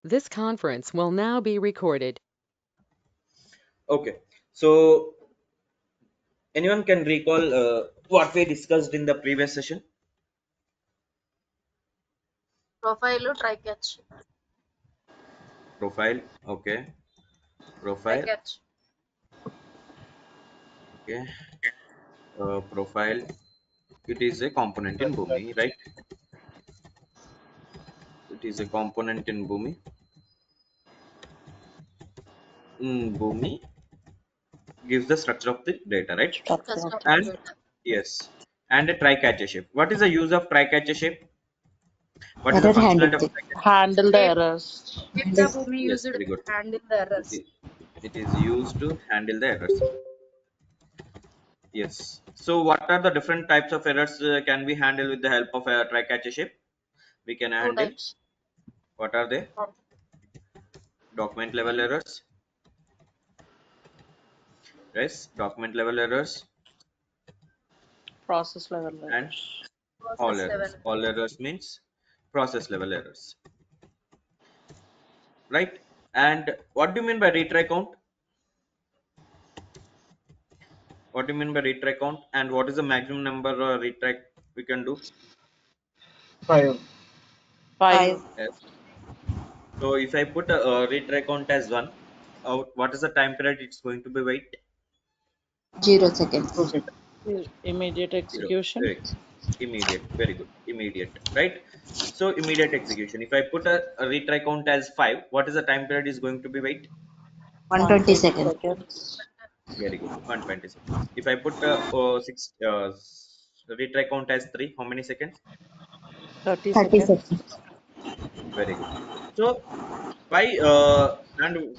This conference will now be recorded. Okay, so anyone can recall what we discussed in the previous session? Profile try catch. Profile, okay. Try Profile, catch. okay. Profile, it is a component in Boomi, right? It is a component in Boomi. Boomi gives the structure of the data, right? The Structure of structure of And data. yes, and a try-catcher shape. What is the use of try-catcher shape? What is the error functionality handling. of try-catcher shape? Handle the If errors. if the Handle. Bhumi Yes, used to very good. handle the It errors. is, it is used to handle the errors. Yes. So, what are the different types of errors can be handled with the help of a try-catcher shape? We can Two handle. types. What are they? Document level errors. Yes, document level errors Process level and errors. all Process level. errors. All errors means process level errors, right? And what do you mean by retry count? What do you mean by retry count? And what is the maximum number retry we can do? 5. 5. 5. Yes. So if I put a retry count as one, what is the time period it's going to be wait? 0 2 seconds. seconds. Immediate Zero. execution. Very immediate. Very good. Immediate. Right. So immediate execution. If I put a retry count as 5, what is the time period is going to be wait? 120 120 seconds. seconds. Very good. 120 seconds. If I put six retry count as 3, how many seconds? 30 30 seconds. seconds. Very good. So why and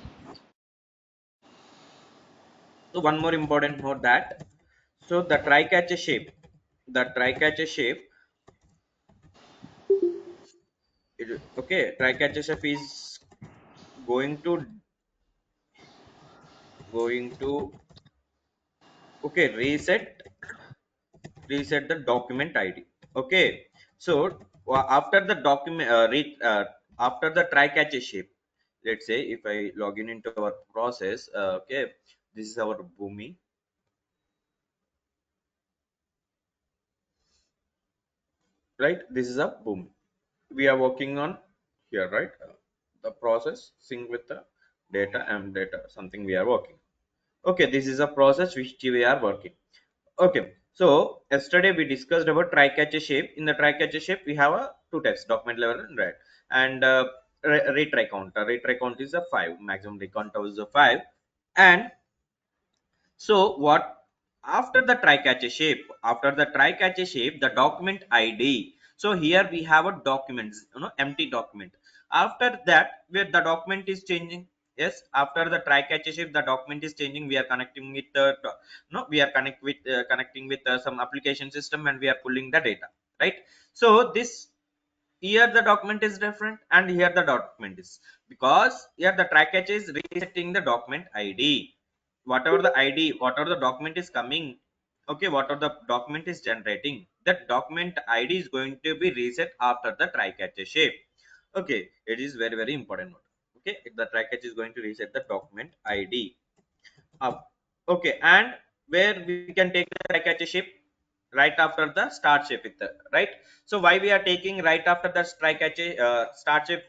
so one more important note that so the try catcher shape okay, try catcher shape is going to going to okay reset the document id. Okay, so after the document after the try catcher shape, let's say if I log in into our process, okay, this is our Boomi, right? This is a Boomi we are working on here, right? The process sync with the data and data something we are working. Okay, this is a process which we are working. Okay, so yesterday we discussed about try catcher shape. In the try catcher shape we have a two types, document level and read, and retry count. Retry count is a 5, maximum recount is a 5. And so what, after the try catcher shape, after the try catcher shape, the document id. So here we have a document, empty document. After that, where the document is changing, yes, after the try catcher shape the document is changing, we are connecting with no we are connecting with some application system and we are pulling the data, right? So this, here the document is different and here the document is, because here the try catcher is resetting the document id. Whatever the id, whatever the document is coming, okay, whatever the document is generating, that document id is going to be reset after the try catcher shape. Okay, it is very very important note. Okay, if the try catcher is going to reset the document id up. Okay, and where we can take the try catcher shape? Right after the start shape with the, right? So why we are taking right after the strike catcher start shape,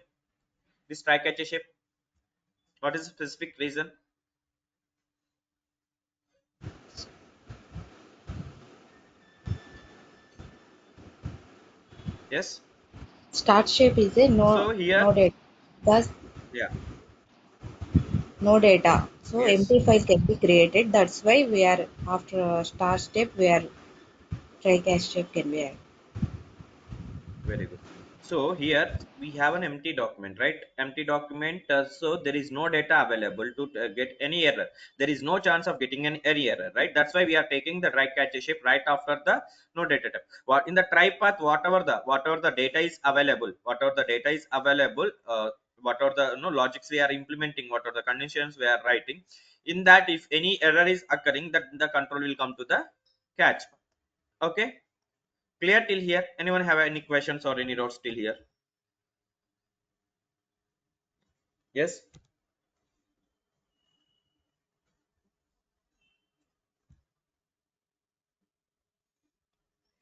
this strike catcher shape? What is the specific reason? Yes. Start shape is a So no here, data. Thus, yeah, no data. So yes, empty file can be created. That's why we are after start step we are try catch step can be added. very good. So here we have an empty document, right? Empty document. So there is no data available to get any error. There is no chance of getting any error, right? That's why we are taking the try catch shape right after the no data type. What in the try path, whatever the data is available, whatever the data is available, whatever the logics we are implementing, whatever the conditions we are writing, in that if any error is occurring, that the control will come to the catch. Okay, clear till here? Anyone have any questions or any doubts till here? Yes.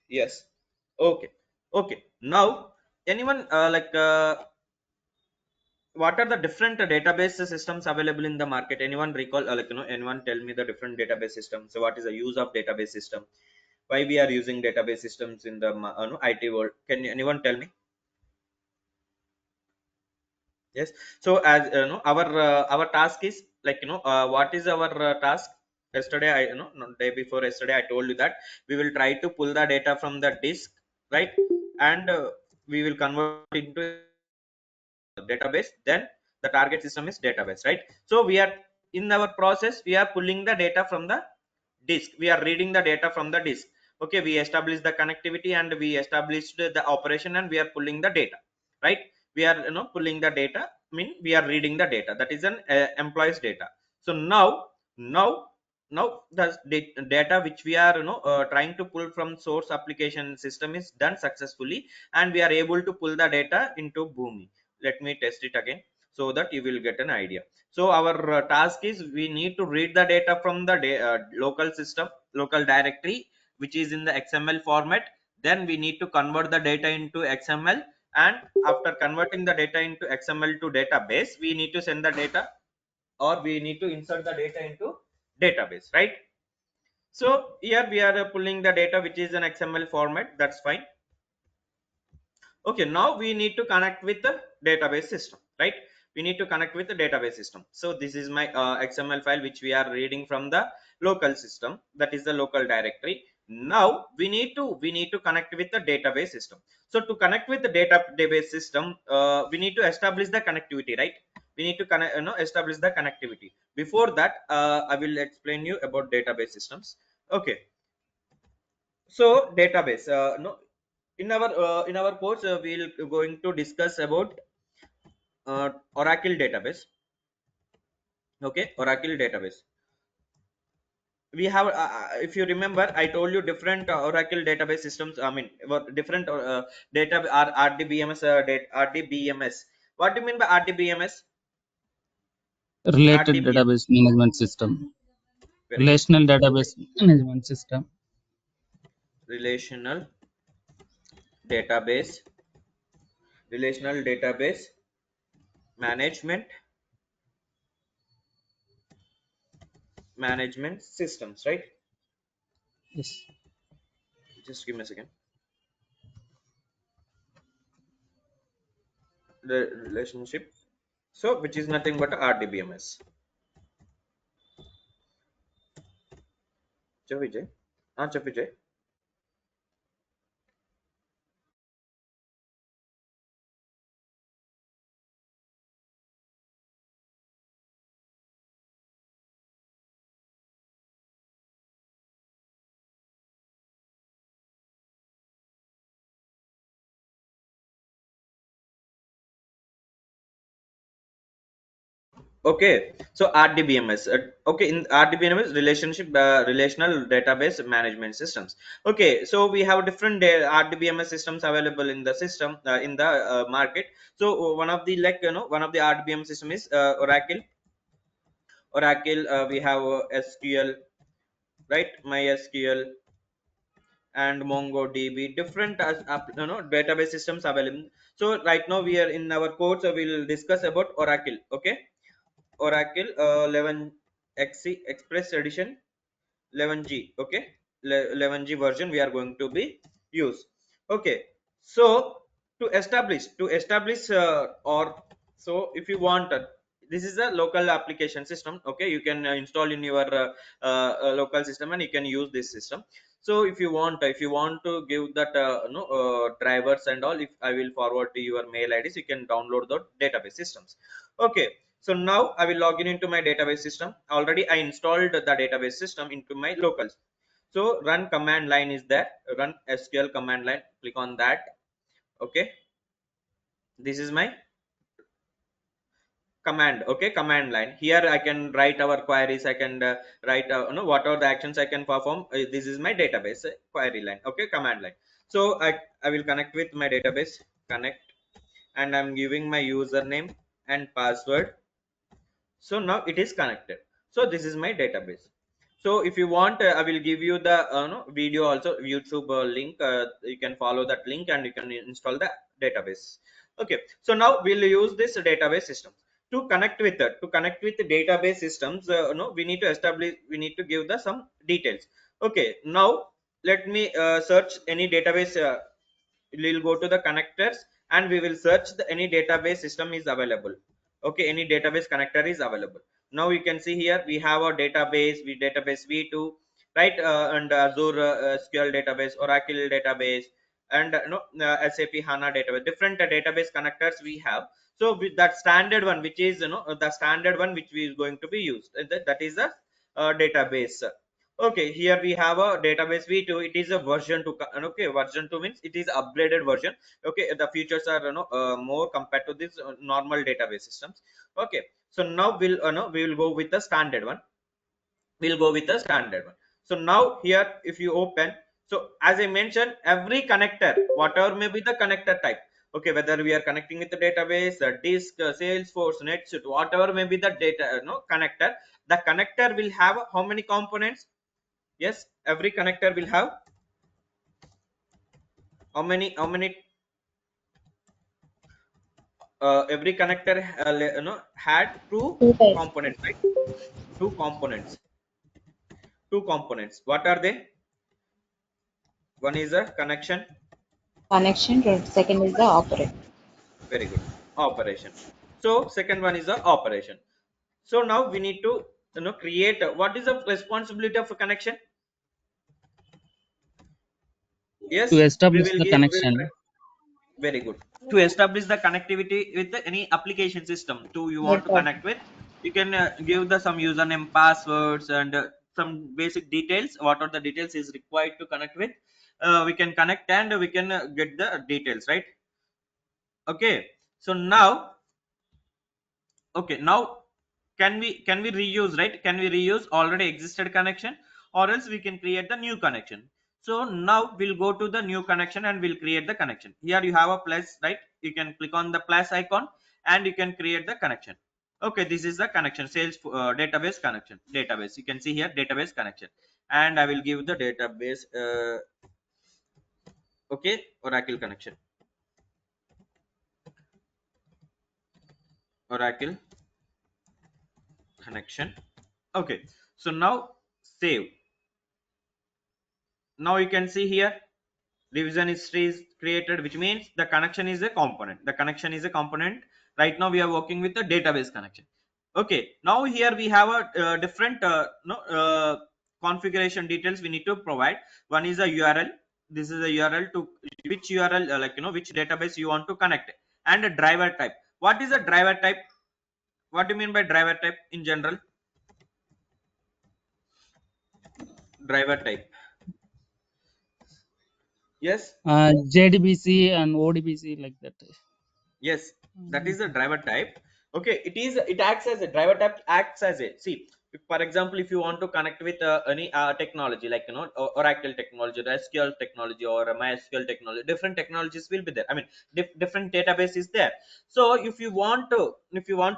Yes. Okay. Okay. Now, anyone what are the different database systems available in the market? Anyone recall, anyone tell me the different database systems? So, what is the use of database system? Why we are using database systems in the IT world? Can anyone tell me? Yes. So, as our task is what is our task? Yesterday, no, day before yesterday, I told you that we will try to pull the data from the disk, right? And we will convert into database. Then the target system is database, right? So we are in our process, we are pulling the data from the disk, we are reading the data from the disk. Okay, we established the connectivity and we established the operation and we are pulling the data, right? We are pulling the data, mean we are reading the data, that is an employees data. So now the data which we are trying to pull from source application system is done successfully, and we are able to pull the data into Boomi. Let me test it again so that you will get an idea. So our task is we need to read the data from the local system, local directory, which is in the XML format. Then we need to convert the data into XML, and after converting the data into XML to database, we need to send the data, or we need to insert the data into database, right? So here we are pulling the data which is an XML format. That's fine. Okay, now we need to connect with the database system, right? We need to connect with the database system. So this is my XML file which we are reading from the local system, that is the local directory. Now we need to connect with the database system. So to connect with the database system, we need to establish the connectivity, right? We need to connect, establish the connectivity. Before that, I will explain you about database systems. Okay, so database, no, in our course, we'll going to discuss about Oracle database. Okay, Oracle database. We have, if you remember, I told you different Oracle database systems. I mean, what different data are RDBMS, RDBMS. What do you mean by RDBMS? Related RDBMS. database management system. Very good. Relational database management system. Relational database. Relational database management systems, right? Yes. Just give me a second. The relationship, so which is nothing but RDBMS. Vijay, Vijay. Okay, so RDBMS. Okay, in RDBMS, relational database management systems. Okay, so we have different RDBMS systems available in the system, in the market. So one of the one of the RDBMS system is Oracle. We have SQL, right? MySQL and MongoDB, different database systems available. So right now we are in our course, so we'll discuss about Oracle. Okay, Oracle 11XC Express Edition 11G. Okay, 11G version we are going to be use. Okay, so to establish or so if you want, this is a local application system. Okay, you can install in your local system and you can use this system. So if you want to give that drivers and all, if I will forward to your mail IDs, you can download the database systems. Okay, so now I will log in into my database system. Already I installed the database system into my locals. So run command line is there, run SQL command line, click on that. Okay, this is my command. Okay, command line. Here I can write our queries, I can write what are the actions I can perform. This is my database query line. Okay, command line. So I will connect with my database, connect, and I'm giving my username and password. So now it is connected. So this is my database. So if you want, I will give you the no, video also, YouTube link. You can follow that link and you can install the database. Okay, so now we'll use this database system to connect with it. To connect with the database systems, no, we need to establish, we need to give the some details. Okay, now let me search any database. We'll go to the connectors and we will search the any database system is available. Okay, any database connector is available. Now you can see here we have a database, database v2, right, and Azure SQL database, Oracle database, and SAP HANA database. Different database connectors we have. So with that standard one, which is the standard one which we is going to be used, that is a database. Okay, here we have a database v2. It is a version 2. Okay, version 2 means it is upgraded version. Okay, the features are more compared to this normal database systems. Okay, so now we will go with the standard one. We'll go with the standard one. So now here if you open, so as I mentioned, every connector, whatever may be the connector type, okay, whether we are connecting with the database, the disk, Salesforce, NetSuite, whatever may be the data connector, the connector will have how many components? Yes, every connector will have how many every connector had two Two types. components, right? Two components. What are they? One is a connection. Connection. Second is the operator. Very good. Operation. So second one is the operation. So now we need to create what is the responsibility of a connection? Yes, To we establish will the give. connection. Very good. To establish the connectivity with any application system to you want to Network. connect with, you can give the some username, passwords, and some basic details. What are the details is required to connect with? We can connect and we can get the details, right? Okay. So now, okay, now can we reuse, right? Can we reuse already existed connection, or else we can create the new connection? So now we'll go to the new connection and we'll create the connection. Here you have a plus, right? You can click on the plus icon and you can create the connection. Okay, this is the connection, sales database connection. Database, you can see here database connection, and I will give the database okay, Oracle connection. Oracle connection. Okay, so now save. Now you can see here revision history is created, which means the connection is a component. The connection is a component. Right now we are working with the database connection. Okay, now here we have a different configuration details we need to provide. One is a URL. This is a URL to which URL which database you want to connect, and a driver type. What is a driver type? What do you mean by driver type in general? Driver type. Yes. JDBC and ODBC like that. Yes, that is the driver type. Okay, it acts as a driver type, acts as a, see, if, for example, if you want to connect with any technology like Oracle technology, or SQL technology, or MySQL technology, different technologies will be there. I mean, different database is there. So if you want to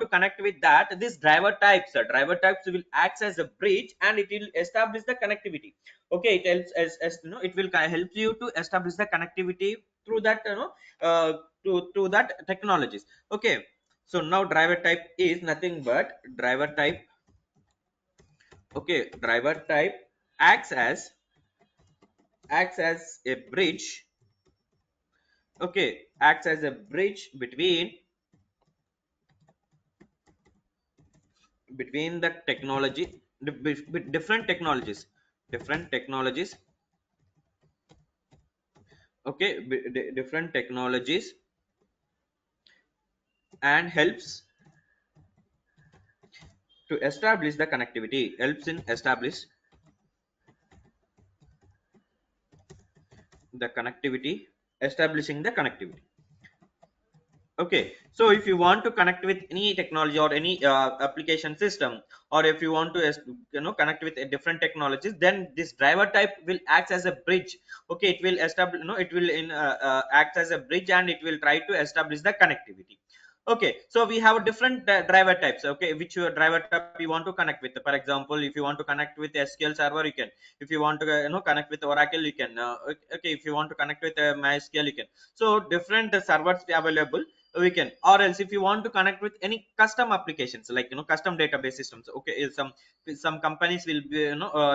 connect with that, this driver types will act as a bridge and it will establish the connectivity. Okay, it helps as it will help you to establish the connectivity through that to that technologies. Okay, so now driver type is nothing but driver type. Okay, driver type acts as a bridge. Okay, acts as a bridge between the technology, different technologies. Okay, different technologies, and helps to establish the connectivity. Helps in establish the connectivity, establishing the connectivity. Okay, so if you want to connect with any technology or any application system, or if you want to connect with a different technologies, then this driver type will act as a bridge. Okay, it will act as a bridge and it will try to establish the connectivity. Okay, so we have different driver types. Okay, which driver type you want to connect with. For example, if you want to connect with SQL server, you can. If you want to connect with Oracle, you can. Okay, if you want to connect with MySQL, you can. So different servers available, we can. Or else if you want to connect with any custom applications, like custom database systems. Okay, some companies will be,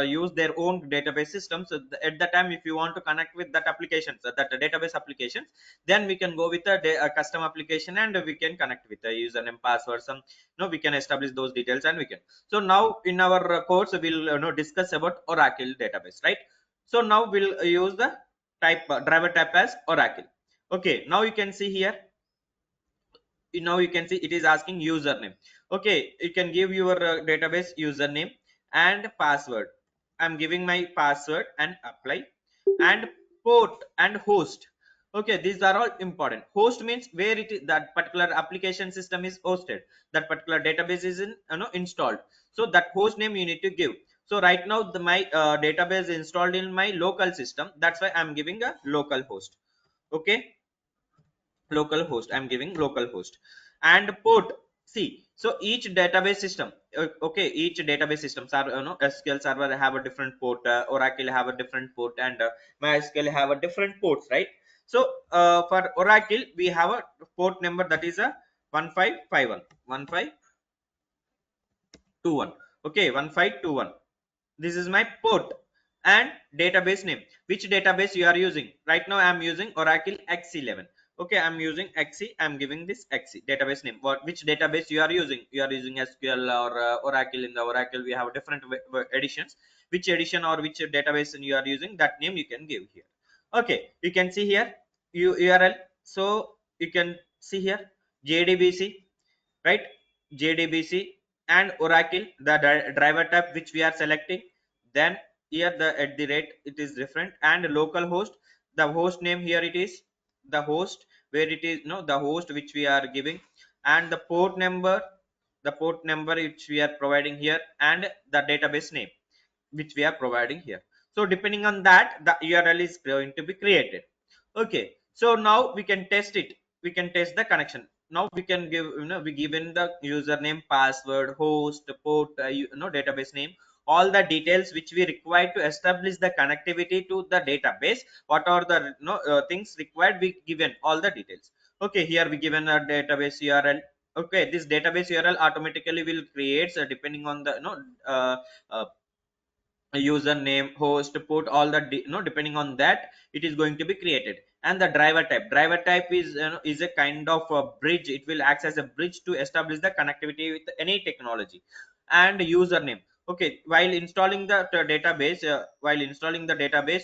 use their own database systems. So at the time, if you want to connect with that applications, that database applications, then we can go with a custom application, and we can connect with the username, password, some we can establish those details, and we can. So now in our course we'll discuss about Oracle database, right? So now we'll use the type driver type as Oracle. Okay, now you can see here, now you can see it is asking username. Okay, you can give your database username and password. I'm giving my password and apply. And port and host. Okay, these are all important. Host means where it is, that particular application system is hosted, that particular database is installed. So that host name you need to give. So right now my database is installed in my local system, that's why I'm giving a local host. Okay, local host, I'm giving local host. And port, see, so each database system, okay, each database systems are SQL server have a different port, Oracle have a different port, and MySQL have a different ports, right? So for Oracle we have a port number that is a 1551 1521. Okay, 1521. This is my port. And database name, which database you are using. Right now I am using Oracle X11. Okay, I'm using XE, I'm giving this XE database name. Which database you are using, you are using SQL or Oracle. In the Oracle we have different editions. Which edition or which database you are using, that name you can give here. Okay, you can see here URL. So you can see here JDBC, right? JDBC and Oracle, the driver type which we are selecting. Then here the at the rate it is different, and local host, the host name here it is the host where it is the host which we are giving, and the port number which we are providing here, and the database name which we are providing here. So depending on that, the URL is going to be created. Okay, so now we can test it. We can test the connection. Now we can give, we given the username, password, host, port, database name, all the details which we require to establish the connectivity to the database. What are the things required, we given all the details. Okay, here we given a database URL. Okay, this database URL automatically will create depending on the uh, username, host, put all the depending on that it is going to be created. And the driver type is is a kind of a bridge. It will act as a bridge to establish the connectivity with any technology. And username, okay, while installing the database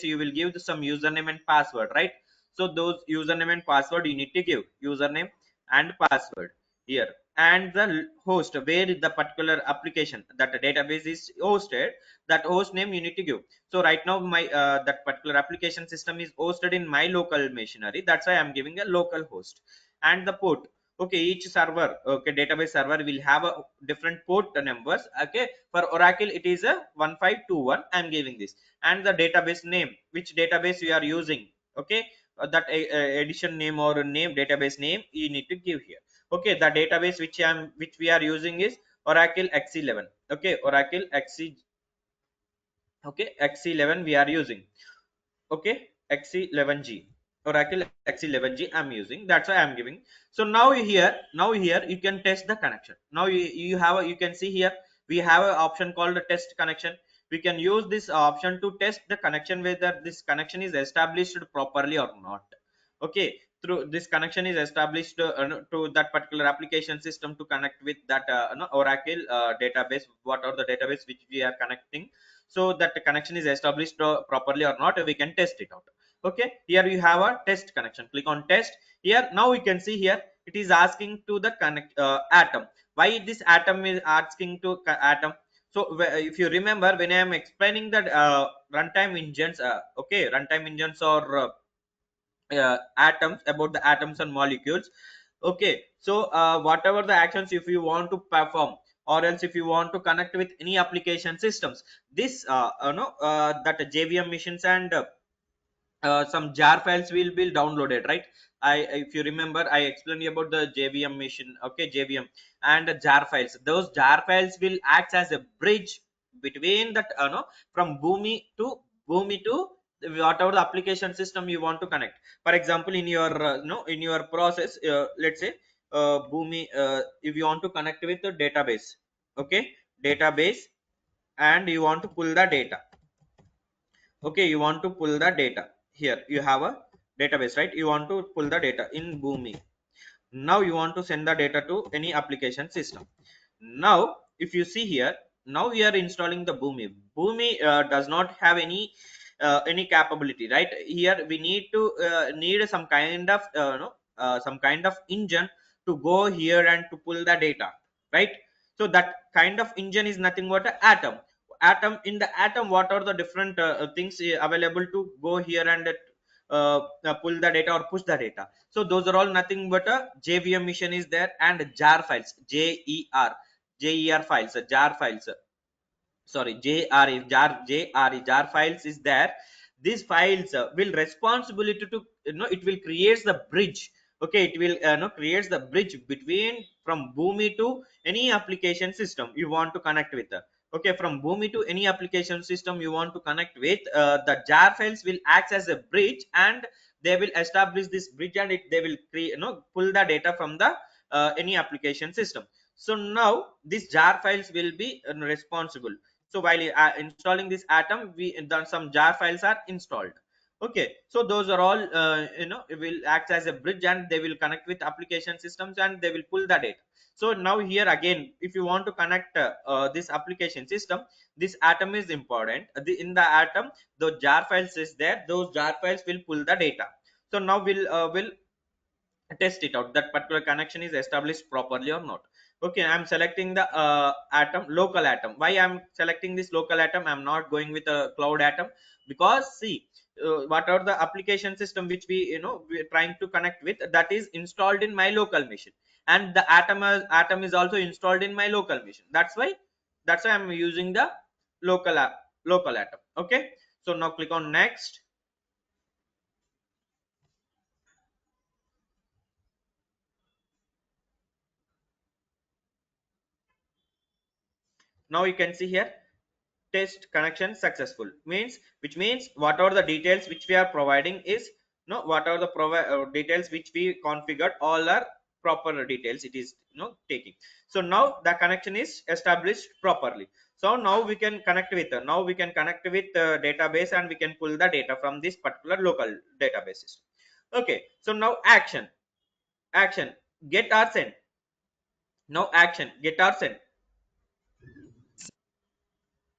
you will give some username and password, right? So those username and password you need to give username and password here. And the host, where the particular application that the database is hosted, that host name you need to give. So right now my that particular application system is hosted in my local machinery, that's why I'm giving a local host. And the port, okay, each server, okay, database server will have a different port numbers. Okay, for Oracle it is a 1521, I'm giving this. And the database name, which database you are using. Okay, that edition name or name, database name you need to give here. Okay, the database which we are using is Oracle X11. Okay, Oracle X, okay, X11 we are using. Okay, X11G, Oracle X11G I'm using, that's why I'm giving. So now here you can test the connection. Now you have you can see here we have an option called the test connection. We can use this option to test the connection, whether this connection is established properly or not. Okay, through this connection is established to that particular application system to connect with that Oracle database. What are the database which we are connecting, so that the connection is established properly or not, we can test it out. Okay, here you have a test connection, click on test. Here now we can see here it is asking to the connect atom. Why this atom is asking to atom? So if you remember, when I am explaining that runtime engines, okay, runtime engines or atoms, about the atoms and molecules. Okay, so whatever the actions if you want to perform, or else if you want to connect with any application systems, this that JVM machines and some jar files will be downloaded, right? If you remember, I explained you about the JVM machine, okay, JVM and the jar files. Those jar files will act as a bridge between that, from Boomi to whatever the application system you want to connect. For example, in your, in your process, let's say, Boomi, if you want to connect with the database, okay, database, and you want to pull the data. Okay, you want to pull the data. Here you have a database, right? You want to pull the data in Boomi. Now you want to send the data to any application system. Now if you see here, now we are installing the Boomi does not have any capability, right? Here we need to need some kind of some kind of engine to go here and to pull the data, right? So that kind of engine is nothing but an Atom. In the Atom, what are the different things available to go here and pull the data or push the data? So those are all nothing but a JVM mission is there, and jar files, jar files, jar files, sorry, jar files is there. These files will responsibility to, it will creates the bridge. Okay, it will creates the bridge between from Boomi to any application system you want to connect with. Okay, from Boomi to any application system you want to connect with, the jar files will act as a bridge, and they will establish this bridge, and they will create, pull the data from the any application system. So now these jar files will be responsible. So while installing this Atom, we done some jar files are installed. Okay, so those are all it will act as a bridge, and they will connect with application systems, and they will pull the data. So now here again, if you want to connect this application system, this Atom is important. In the Atom, the jar files is there. Those jar files will pull the data. So now we'll test it out, that particular connection is established properly or not. Okay, I'm selecting the Atom, local Atom. Why I'm selecting this local Atom? I'm not going with a cloud Atom, because see, what are the application system which we're trying to connect with, that is installed in my local machine, and the Atom is also installed in my local machine. That's why I'm using the local Atom. Okay, so now click on next. Now you can see here, test connection successful, which means what are the details which we are providing is, no, what are the details which we configured, all are proper details it is taking. So now the connection is established properly. So now we can connect with database, and we can pull the data from this particular local database system. Okay, so now action, get or send. Now action, get or send.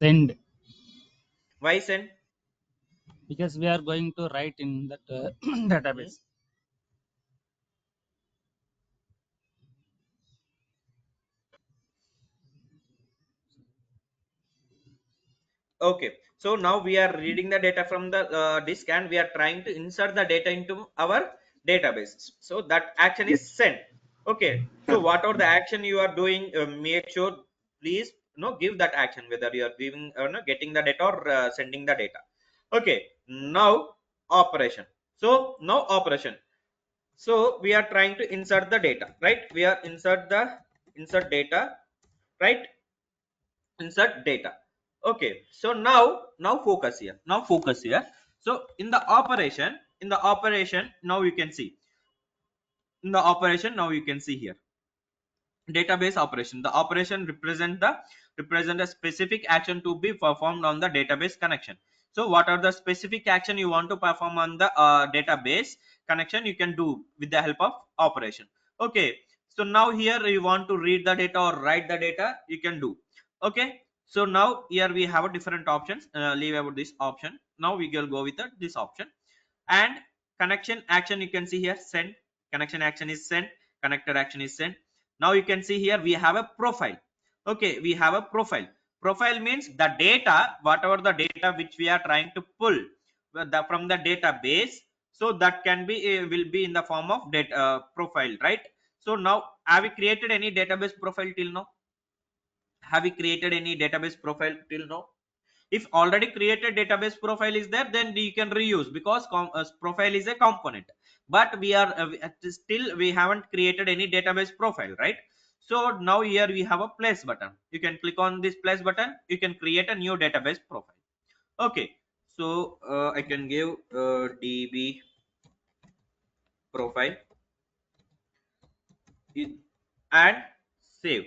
Send, Why send? because we are going to write in that database. Okay, so now we are reading the data from the disk, and we are trying to insert the data into our database. So that action is send. Okay, so what are the action you are doing? Make sure, please, give that action, whether you are giving or getting the data or sending the data. Okay, now operation. So now operation. So we are trying to insert the data, right? We are insert data, right? Insert data. Okay, so now focus here, so in the operation, now you can see, here, database operation. The operation represent a specific action to be performed on the database connection. So what are the specific action you want to perform on the database connection, you can do with the help of operation. Okay, so now here you want to read the data or write the data, you can do. Okay, so now here we have a different options, leave about this option. Now we will go with this option. And connection action, you can see here, send. Connection action is send, connector action is send. Now you can see here we have a profile. Okay, we have a profile means the data, whatever the data which we are trying to pull from the database, so that can be will be in the form of data profile, right? So now, have we created any database profile till now? Have we created any database profile till now? If already created database profile is there, then you can reuse, because profile is a component. But we are still we haven't created any database profile, right? So now here we have a plus button. You can click on this plus button, you can create a new database profile. Okay, so I can give db profile and save.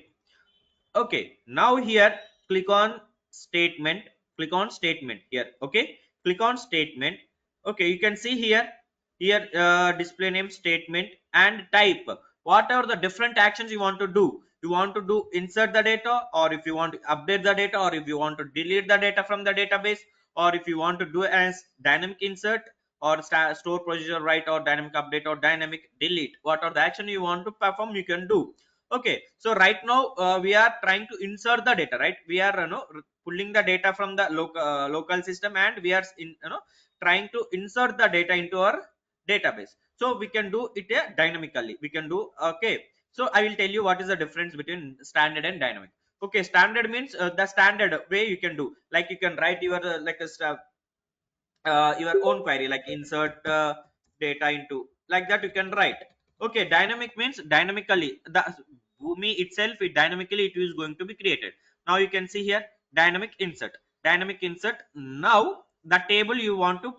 Okay, now here click on statement, click on statement here. Okay, click on statement. Okay, you can see here display name statement and type. What are the different actions you want to do? You want to do insert the data, or if you want to update the data, or if you want to delete the data from the database, or if you want to do as dynamic insert, or store procedure write, or dynamic update, or dynamic delete. What are the action you want to perform, you can do. Okay, so right now we are trying to insert the data, right? We are pulling the data from the local system, and we are trying to insert the data into our database. So we can do it dynamically, we can do. Okay, so I will tell you what is the difference between standard and dynamic. Okay, standard means the standard way you can do, like you can write your your own query, like insert data into, like that you can write. Okay, dynamic means dynamically the Boomi itself, it dynamically it is going to be created. Now you can see here dynamic insert, dynamic insert. Now the table you want to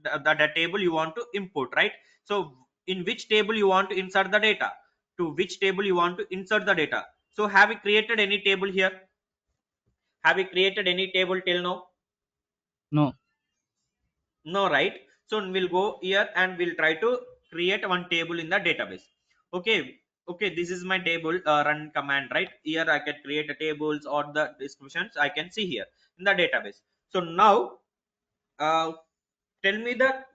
the table you want to import, right? So in which table you want to insert the data, to which table you want to insert the data. So have we created any table here? Have we created any table till now? No. No, right? So we'll go here and we'll try to create one table in the database. Okay, okay, this is my table run command, right? Here I can create a tables or the descriptions I can see here in the database. So now uh, tell me the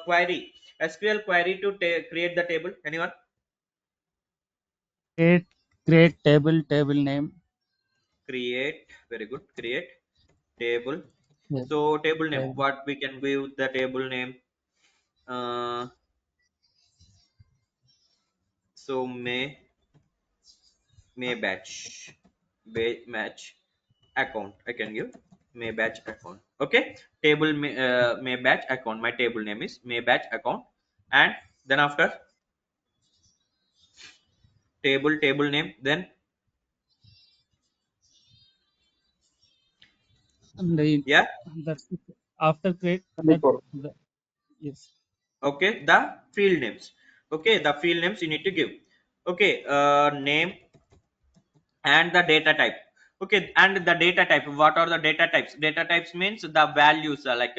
query, SQL query to create the table. Anyone? Create table name. Create, very good, create table. Yes. So table name, Table. what we can give the table name? So may batch account I can give, may batch account. Okay, table may batch account, my table name is may batch account. And then after table name, then And yeah, that's it. After create that. The, yes. okay, the field names. Okay, the field names you need to give. Okay, name and the data type. Okay, and the data type, what are the data types? Data types means the values, like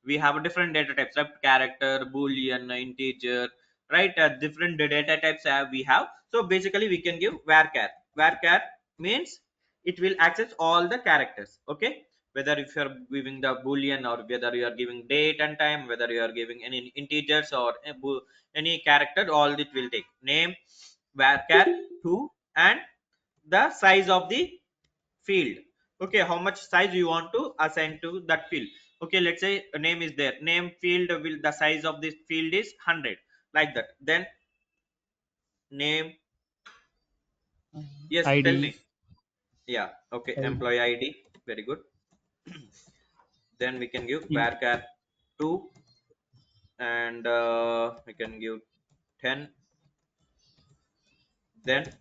we have different data types, like character, boolean, integer, right? Different data types we have. So basically we can give varchar means it will access all the characters. Okay, whether if you are giving the boolean, or whether you are giving date and time, whether you are giving any integers or any character, all it will take. Name varchar 2, and the size of the field. Okay, how much size you want to assign to that field? Okay, let's say a name is there, name field will, the size of this field is 100, like that. Then name, yes, tell me. ID. Yeah, okay, ID. employee ID, very good. Then we can give In- varchar 2, and we can give 10. Then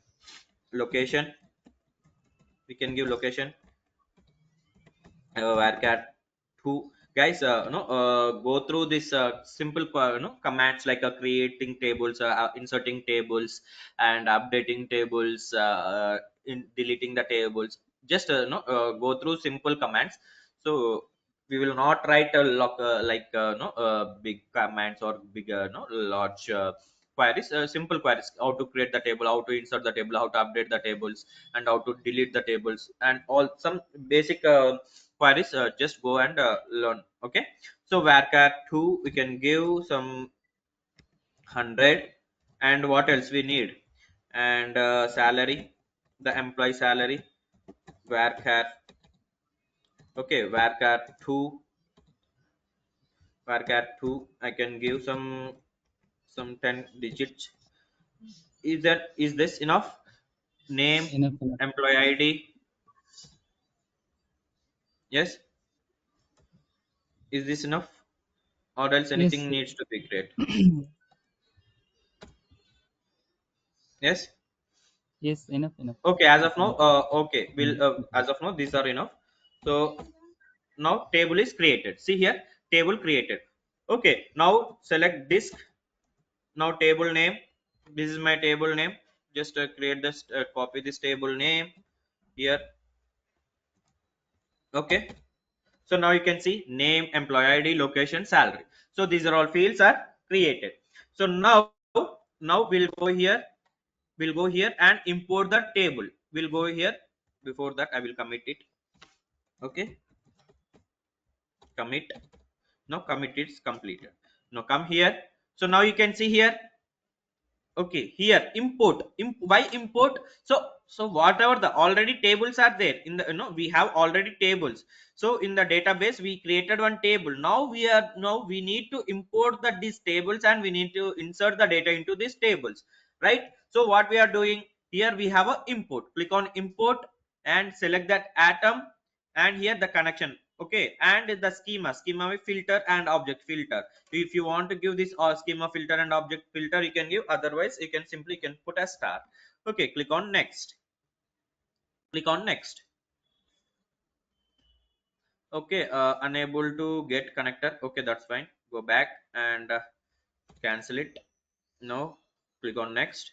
location, we can give location varchar 2. Guys, no go through this simple commands, like creating tables, inserting tables, and updating tables, in deleting the tables. Just no go through simple commands. So we will not write a lot like no big commands or big no large queries. Simple queries, how to create the table, how to insert the table, how to update the tables, and how to delete the tables, and all some basic queries. Just go and learn. Okay, so varchar 2 we can give some 100. And what else we need? And salary, the employee salary, varchar. Okay, varchar 2, varchar 2 I can give some 10 digits. Is this enough? Name, enough. employee ID, yes. Is this enough, or else Yes. anything needs to be created? Yes. Yes, enough. Okay, as We of now, can. okay, we'll as of now these are enough. So now table is created. See here, table created. Okay, now select disk. Now table name. This is my table name. Just create this, copy this table name here. Okay. So now you can see name, employee ID, location, salary. So these are all fields are created. So now we'll go here. We'll go here and import the table. We'll go here. Before that, I will commit it. Okay, commit. Now commit is completed. Now come here. So now you can see here. Okay, here import. Why import? So whatever the already tables are there in the, we have already tables. So in the database we created one table. Now we need to import these tables, and we need to insert the data into these tables, right? So what we are doing here, we have a import. Click on import and select that atom, and here the connection. Okay, and the schema with filter and object filter. If you want to give this schema filter and object filter, you can give. Otherwise you can simply put a star. Okay, click on next. Click on next. Okay, unable to get connector. Okay, that's fine. Go back and cancel it. Now click on next.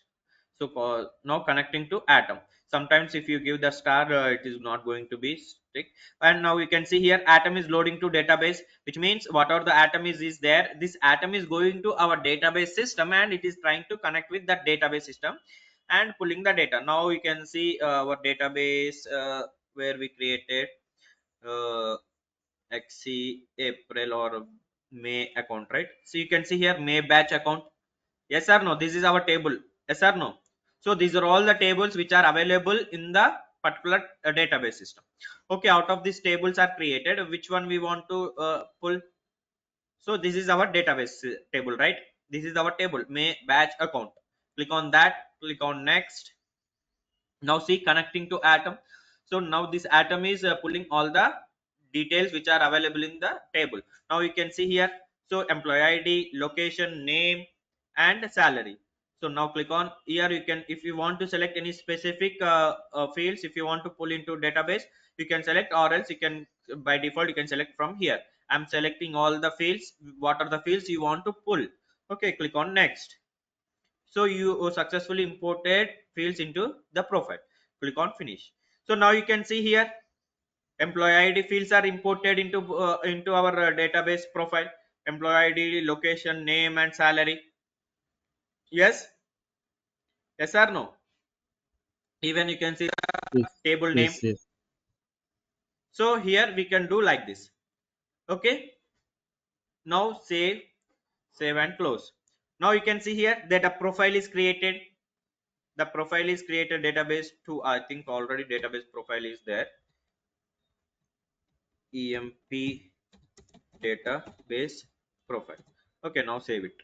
So now connecting to atom. Sometimes if you give the star, it is not going to be stick. And now you can see here atom is loading to database, which means whatever the atom is there, this atom is going to our database system, and it is trying to connect with that database system and pulling the data. Now you can see our database where we created uh, XC April or May account, right? So you can see here May batch account. Yes or no? This is our table. Yes or no? So these are all the tables which are available in the particular database system. Okay, out of these tables are created, which one we want to pull? So this is our database table, right? This is our table, May batch account. Click on that. Click on next. Now see connecting to atom. So now this atom is pulling all the details which are available in the table. Now you can see here, so employee ID, location, name, and salary. So now click on here. You can, if you want to select any specific fields, if you want to pull into database, you can select, or else you can, by default you can select from here. I'm selecting all the fields. What are the fields you want to pull? Okay, click on next. So you successfully imported fields into the profile. Click on finish. So now you can see here employee ID fields are imported into our database profile. Employee ID, location, name, and salary. Yes. Yes or no? Even you can see the Yes. table name. Yes. So here we can do like this. Okay, now save and close. Now you can see here that a profile is created. The profile is created, database to, I think already database profile is there. EMP database profile. Okay, now save it.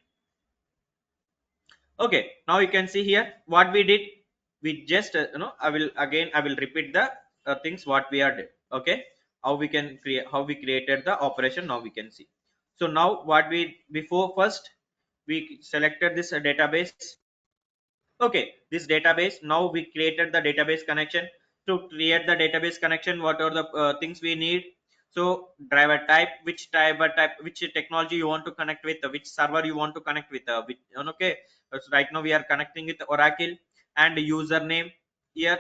Okay, now you can see here what we did. We just I will repeat the things what we are did. Okay, how we can create, how we created the operation. Now we can see. So now what we, before first we selected this database. Okay, this database, now we created the database connection. To create the database connection, what are the things we need? So driver type, which driver type, which technology you want to connect with, which server you want to connect with, okay. So right now we are connecting with Oracle. And username here.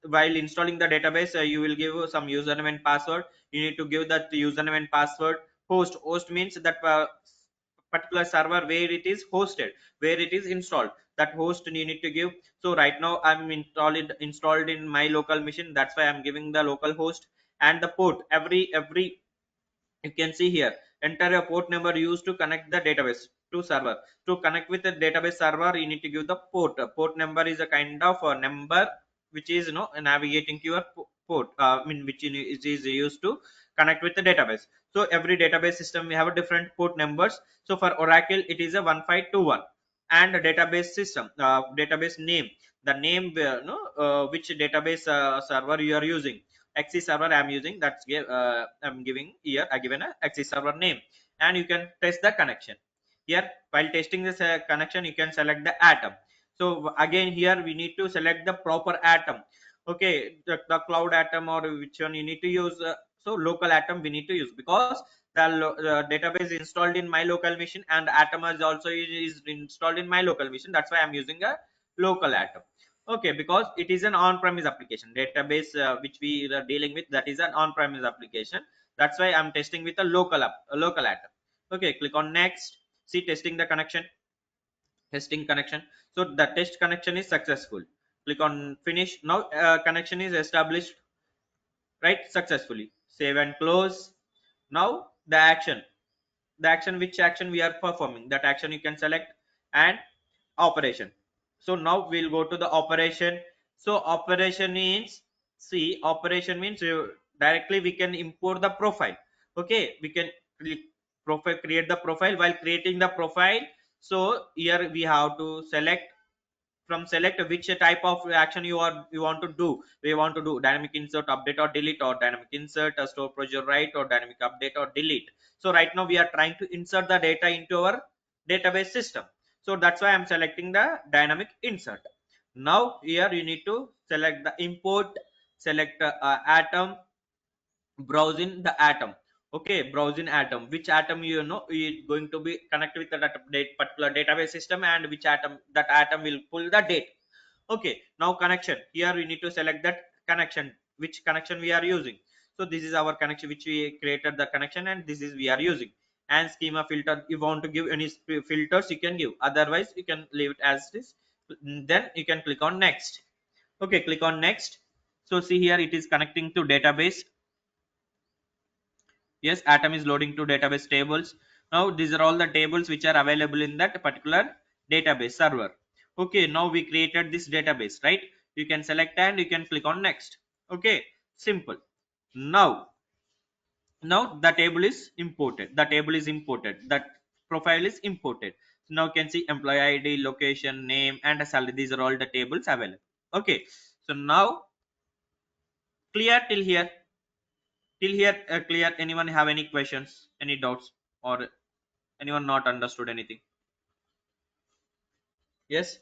While installing the database, you will give some username and password. You need to give that username and password. Host means that particular server where it is hosted, where it is installed, that host you need to give. So right now I'm installed in my local machine, that's why I'm giving the local host. And the port, every you can see here, enter a port number used to connect the database to server. To connect with the database server, you need to give the port. Port number is a kind of a number which is navigating to your port, I mean which is used to connect with the database. So every database system we have a different port numbers. So for Oracle it is a 1521. And a database system, database name, the name which database server you are using. XC server I'm using. That's I'm giving here. I given a XC server name, and you can test the connection. Here, while testing this connection, you can select the atom. So again, here we need to select the proper atom. Okay, the cloud atom or which one you need to use. So local atom we need to use, because the database installed in my local machine, and atom is also is installed in my local machine. That's why I'm using a local atom. Okay, because it is an on-premise application database which we are dealing with, that is an on-premise application. That's why I'm testing with a local atom. Okay, click on next. See, testing the connection. Testing connection. So the test connection is successful. Click on finish. Now connection is established, right, successfully. Save and close. Now the action, which action we are performing, that action you can select, and operation. So now we'll go to the operation. So operation means, see, operation means directly we can import the profile. Okay, we can create the profile. While creating the profile, so here we have to select which type of action you want to do. We want to do dynamic insert, update or delete, or dynamic insert, a store procedure write, or dynamic update or delete. So right now we are trying to insert the data into our database system. So that's why I'm selecting the dynamic insert. Now here you need to select the import, select atom, browse in the atom. Okay, browse in atom, which atom you know is going to be connected with that particular database system, and which atom, that atom will pull the data. Okay, now connection. Here we need to select that connection, which connection we are using. So this is our connection which we created the connection, and this is we are using. And schema filter, you want to give any filters you can give, otherwise you can leave it as this. Then you can click on next. Okay, click on next. So see, here it is connecting to database. Yes, atom is loading to database tables. Now these are all the tables which are available in that particular database server. Okay, now we created this database, right? You can select and you can click on next. Okay, simple. Now the table is imported. That profile is imported. So now you can see employee ID, location, name, and a salary. These are all the tables available. Okay, so now clear till here. Clear. Anyone have any questions, any doubts, or anyone not understood anything? Yes.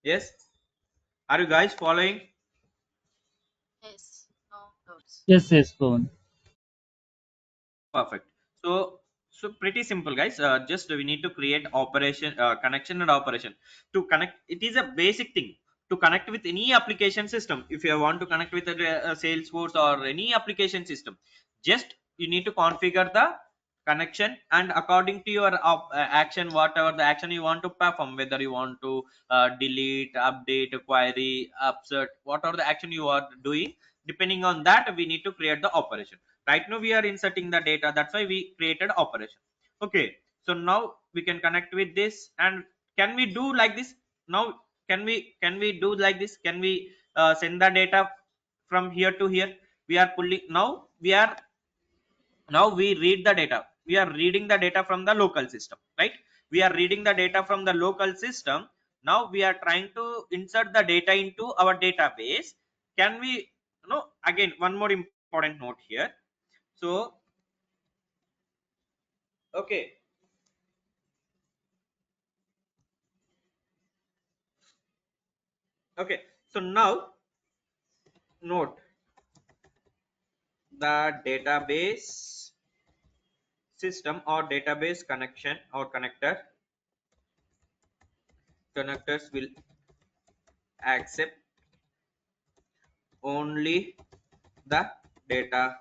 Yes, are you guys following? Yes. No doubts. Yes, yes, go on. Perfect. So pretty simple, guys. Just we need to create operation, connection and operation. To connect, it is a basic thing to connect with any application system. If you want to connect with a Salesforce or any application system, just you need to configure the connection, and according to your action, whatever the action you want to perform, whether you want to delete, update, query, upsert, whatever the action you are doing, depending on that we need to create the operation. Right now we are inserting the data, that's why we created operation. Okay, so now we can connect with this, and can we do like this? Now can we do like this? Can we send the data from here to here? We are pulling, now we read the data. We are reading the data from the local system, right? We are reading the data from the local system. Now we are trying to insert the data into our database. Can we, again, one more important note here. So okay, okay, so now note the database system or database connection or connectors will accept only the database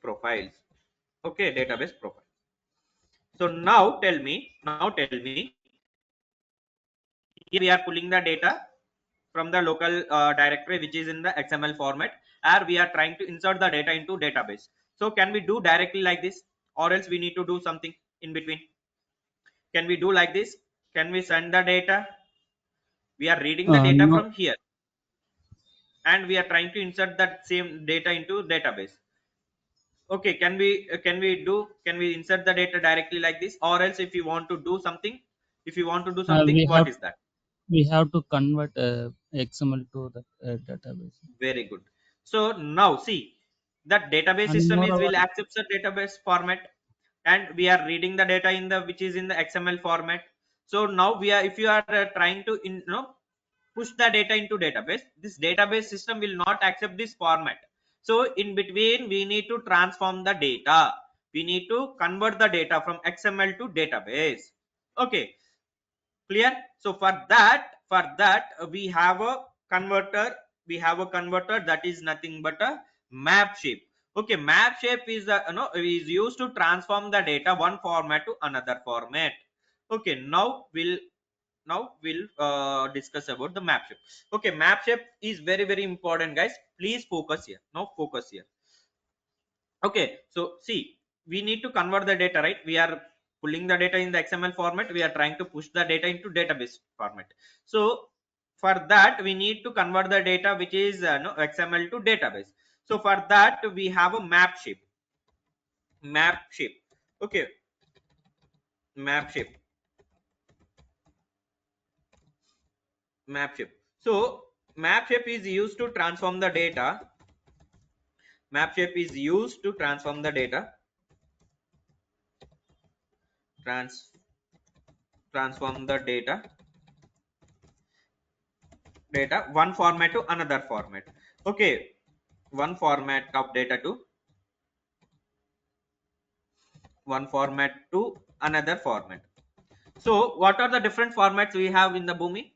profiles. Okay, database profile. So now tell me, here we are pulling the data from the local directory which is in the XML format, and we are trying to insert the data into database. So can we do directly like this, or else we need to do something in between? Can we do like this? Can we send the data? We are reading the data No, from here, and we are trying to insert that same data into database. Okay, can we insert the data directly like this, or else if you want to do something, we what have is that? we have to convert XML to the database. Very good. So now see, that database And system is moreover, will accept the database format, and we are reading the data in the which is in the XML format. So now we are, if you are trying to push the data into database, this database system will not accept this format. So in between we need to transform the data, we need to convert the data from XML to database. Okay, clear? So for that we have a converter, that is nothing but a map shape. Okay, map shape is is used to transform the data one format to another format. Okay, now we'll discuss about the map shape. Okay, map shape is very very important, guys. Please focus here. Now focus here. Okay, so see, we need to convert the data, right? We are pulling the data in the XML format, we are trying to push the data into database format. So for that we need to convert the data which is XML to database. So for that we have a map shape. Okay, map shape. So map shape is used to transform the data. Map shape is used to transform the data. Transform the data one format to another format. Okay, one format of data to one format to another format. So what are the different formats we have in the Boomi?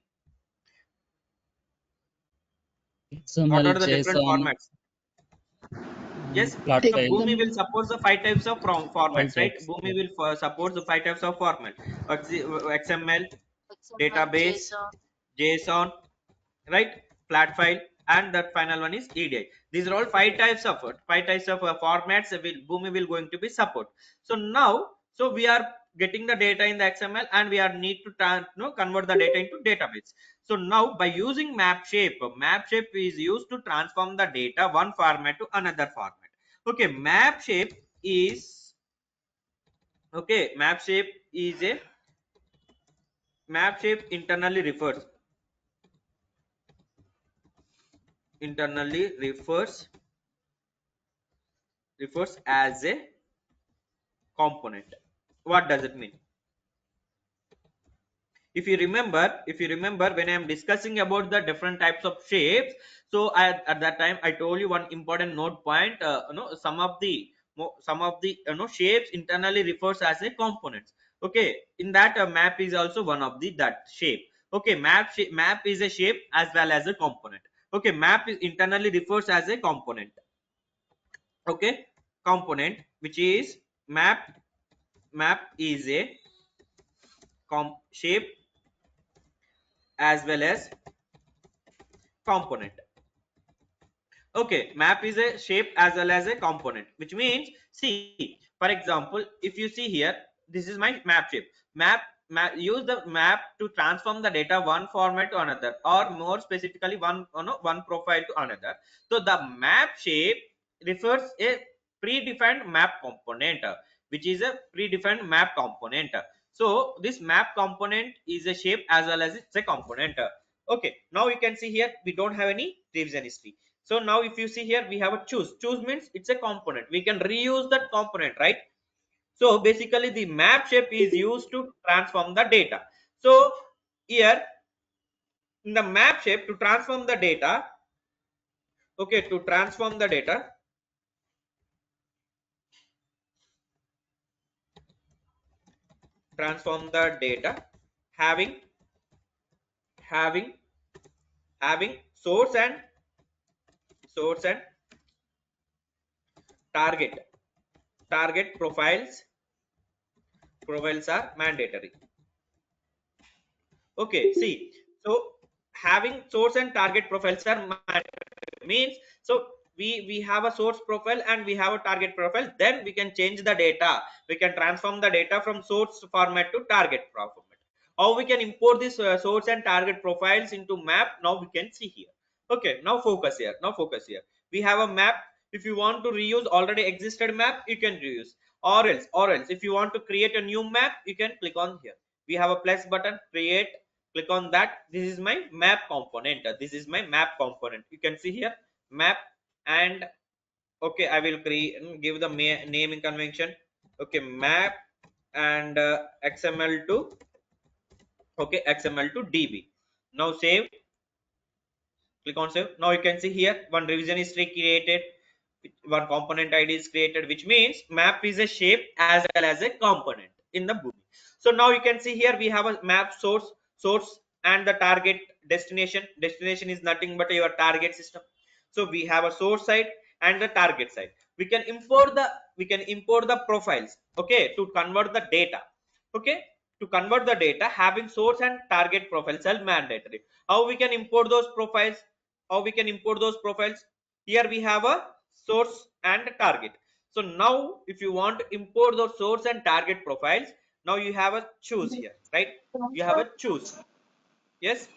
What XML, are the different JSON, formats? Yes, plot so file, Boomi will support the 5 types of all formats, right? types. Boomi will support the 5 types of format: XML, XML, database, JSON. JSON, right? Flat file, and the final one is EDI. These are all 5 types of formats will Boomi will going to be support. So now, so we are getting the data in the XML, and we are need to convert the data into database. So now by using map shape is used to transform the data one format to another format. Okay, map shape is a map shape internally refers as a component. What does it mean? If you remember when I am discussing about the different types of shapes, so at that time I told you one important note point. Some of the shapes internally refers as a components. Okay, in that map is also one of the that shape. Okay, map is a shape as well as a component. Okay, map is internally refers as a component. Okay, component which is map is a shape as well as component. Okay, map is a shape as well as a component, which means, see, for example, if you see here, this is my map shape. Use the map to transform the data one format to another, or more specifically one profile to another. So the map shape refers a predefined map component, which is a predefined map component. So this map component is a shape as well as it's a component. Okay, now you can see here we don't have any revision history. So now if you see here we have a choose means it's a component, we can reuse that component, right? So basically the map shape is used to transform the data. So here in the map shape, to transform the data, okay, to transform the data, having having having source and target profiles are mandatory. Okay, see, so having source and target profiles are means, so we have a source profile and we have a target profile, then we can change the data, we can transform the data from source format to target format. How we can import this source and target profiles into map, now we can see here. Okay, now focus here. We have a map. If you want to reuse already existed map, you can reuse. Or else if you want to create a new map, you can click on here. We have a plus button, create, click on that. This is my map component. This is my map component. You can see here map. And okay, I will create, give the naming convention. Okay, map and XML to, okay, XML to DB. Now save, click on save. Now you can see here one revision history created, one component ID is created, which means map is a shape as well as a component in the Boomi. So now you can see here we have a map source and the target destination is nothing but your target system. So we have a source side and the target side. We can import the profiles, okay, to convert the data. Okay, to convert the data, having source and target profiles are mandatory. How we can import those profiles? Here we have a source and target. So now if you want to import those source and target profiles, now you have a choose here, right? You have a choose. Yes,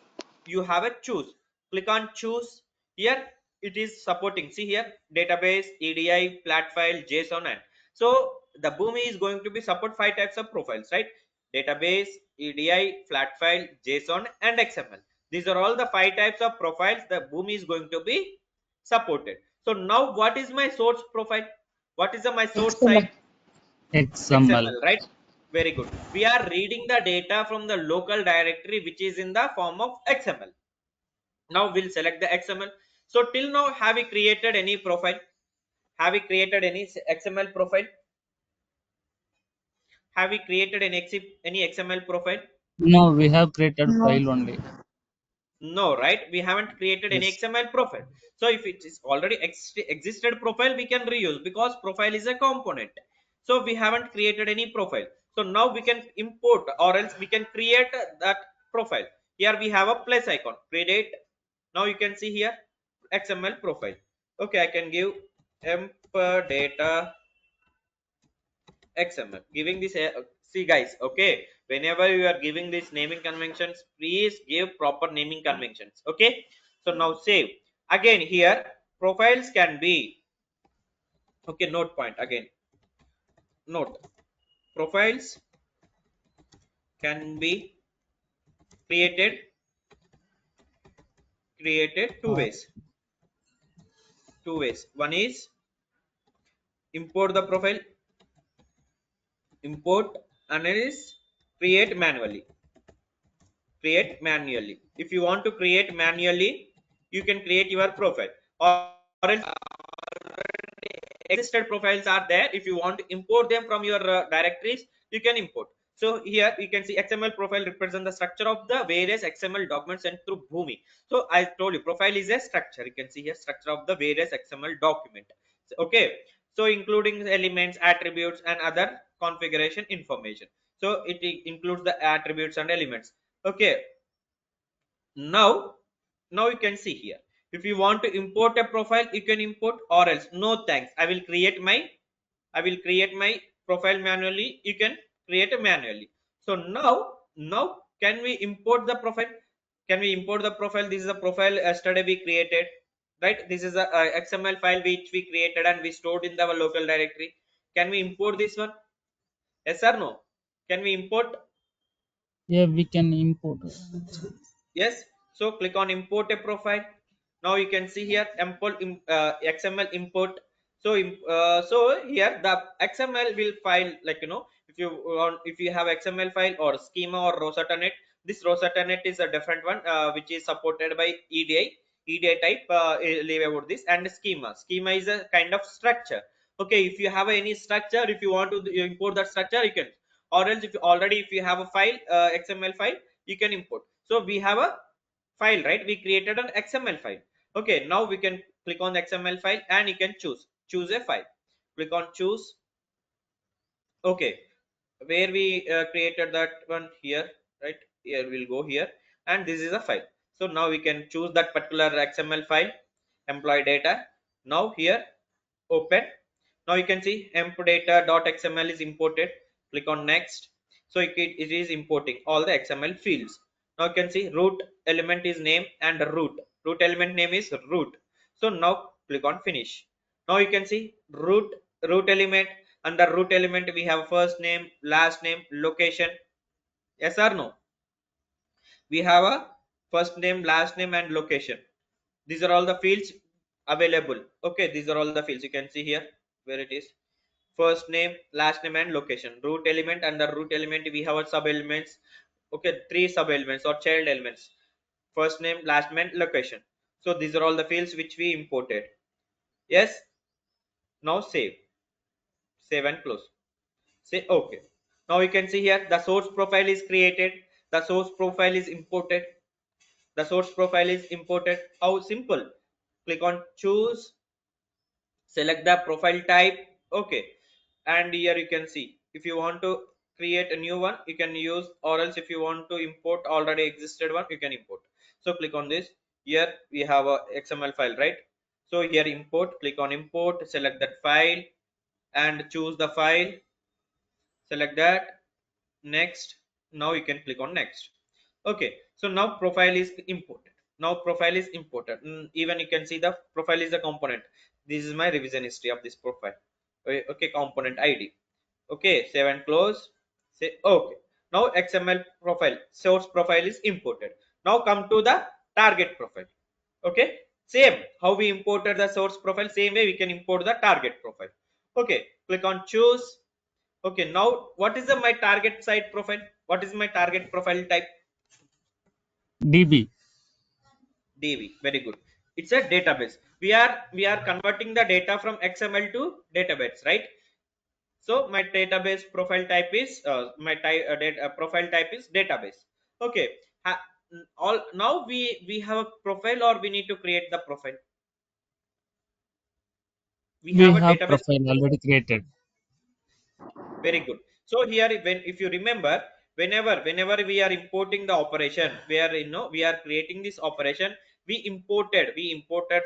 you have a choose. Click on choose. Here it is supporting, see here, database, EDI, flat file, JSON. And so the Boomi is going to be support 5 types of profiles, right? Database, EDI, flat file, JSON and XML. These are all the 5 types of profiles the Boomi is going to be supported. So now what is my source profile? What is my source XML. side? XML. XML, right? Very good. We are reading the data from the local directory, which is in the form of XML. Now we'll select the XML. So till now, have we created any profile? Have we created any XML profile? Have we created any XML profile? No, we have created No. file only. No, right? We haven't created any Yes. XML profile. So if it is already existed profile, we can reuse because profile is a component. So we haven't created any profile. So now we can import or else we can create that profile. Here we have a plus icon, create. Now you can see here XML profile. Okay, I can give emp data XML. Giving this, see guys, okay, whenever you are giving these naming conventions, please give proper naming conventions. Okay, so now save. Again here profiles can be, okay, note point again, note, profiles can be created two Uh, ways. One is import the profile, import, and it is create manually. If you want to create manually, you can create your profile, or else existed profiles are there. If you want to import them from your directories, you can import. So here you can see XML profile represent the structure of the various XML documents sent through Boomi. So I told you profile is a structure. You can see here structure of the various XML document. Okay, so including elements, attributes and other configuration information. So it includes the attributes and elements. Okay, now you can see here, if you want to import a profile, you can import, or else no thanks, I will create my profile manually. You can create it manually. So now can we import the profile? This is a profile yesterday we created, right? This is a XML file which we created and we stored in our local directory. Can we import this one? Yes or no? Can we import? yeah, we can import. Yes, so click on import a profile. Now you can see here XML import. So so here the XML will file, like, if you have XML file or schema or Rosetta.NET. This Rosetta.NET is a different one, which is supported by EDI type. Leave about this. And schema is a kind of structure. Okay, if you have any structure, if you want to import that structure, you can. Or else if you have a file, XML file, you can import. So we have a file, right? We created an XML file. Okay, now we can click on the XML file and you can choose a file. Click on choose. Okay, where we created that one, here, right? Here we'll go here, and this is a file. So now we can choose that particular XML file, employee data. Now here open. Now you can see emp data.xml is imported. Click on next. So it is importing all the XML fields. Now you can see root element is name and root Root element name is root. So now click on finish. Now you can see root element. Under root element we have first name, last name, location. Yes or no? We have a first name, last name, and location. These are all the fields available. Okay, these are all the fields. You can see here where it is. First name, last name, and location. Root element. Under root element we have a sub elements. Okay, 3 sub elements or child elements. First name, last name, location. So these are all the fields which we imported. Yes. Now save and close. Say okay. Now you can see here the source profile is created, the source profile is imported, the source profile is imported. How simple? Click on choose, select the profile type. Okay, and here you can see if you want to create a new one you can use, or else if you want to import already existed one you can import. So click on this. Here we have a XML file, right? So here import, click on import, select that file and choose the file, select that, next. Now you can click on next. Okay, so now profile is imported. Now profile is imported. Even you can see the profile is a component. This is my revision history of this profile. Okay, component ID. Okay, save and close. Say okay. Now XML profile, source profile is imported. Now come to the target profile. Okay, same how we imported the source profile, same way we can import the target profile. Okay, click on choose. Okay, now what is my target site profile? What is my target profile type? DB. DB. Very good. It's a database. We are converting the data from XML to database, right? So my database profile type is profile type is database. Okay. All now we have a profile, or we need to create the profile. We We have a have database. profile already created. Very good. So here, when if you remember, whenever we are importing the operation, where we are creating this operation, we imported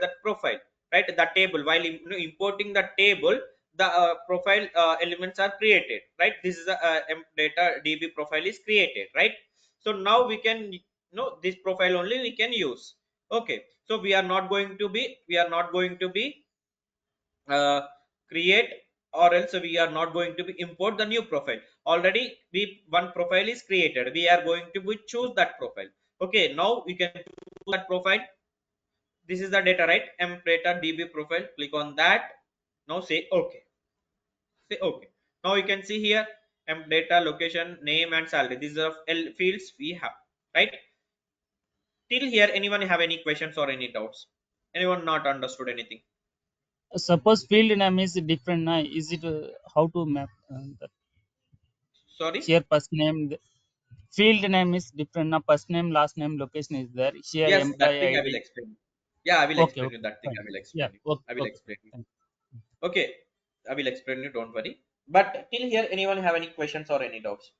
that profile, right? The table. While importing the table, the profile elements are created, right? This is a data DB profile is created, right? So now we can this profile only we can use. Okay. So we are not going to be uh, create, or else we are not going to be import the new profile. Already we one profile is created, we are going to be choose that profile. Okay, now we can choose that profile. This is the data, right? Data DB profile, click on that. Now say okay. Say okay. Now you can see here data, location, name, and salary. These are fields we have, right? Till here, anyone have any questions or any doubts? Anyone not understood anything? Suppose field name is different. Is it how to map that? Sorry. Here first name, field name is different. Now first name, last name, location is there. Here Yes, that employee thing I will ID. explain. Yeah, I will Okay, explain you okay, that thing. fine. I will Yeah, explain you. okay, I will okay. explain you. Thank Okay, I will explain you. Don't worry. But till here, anyone have any questions or any doubts?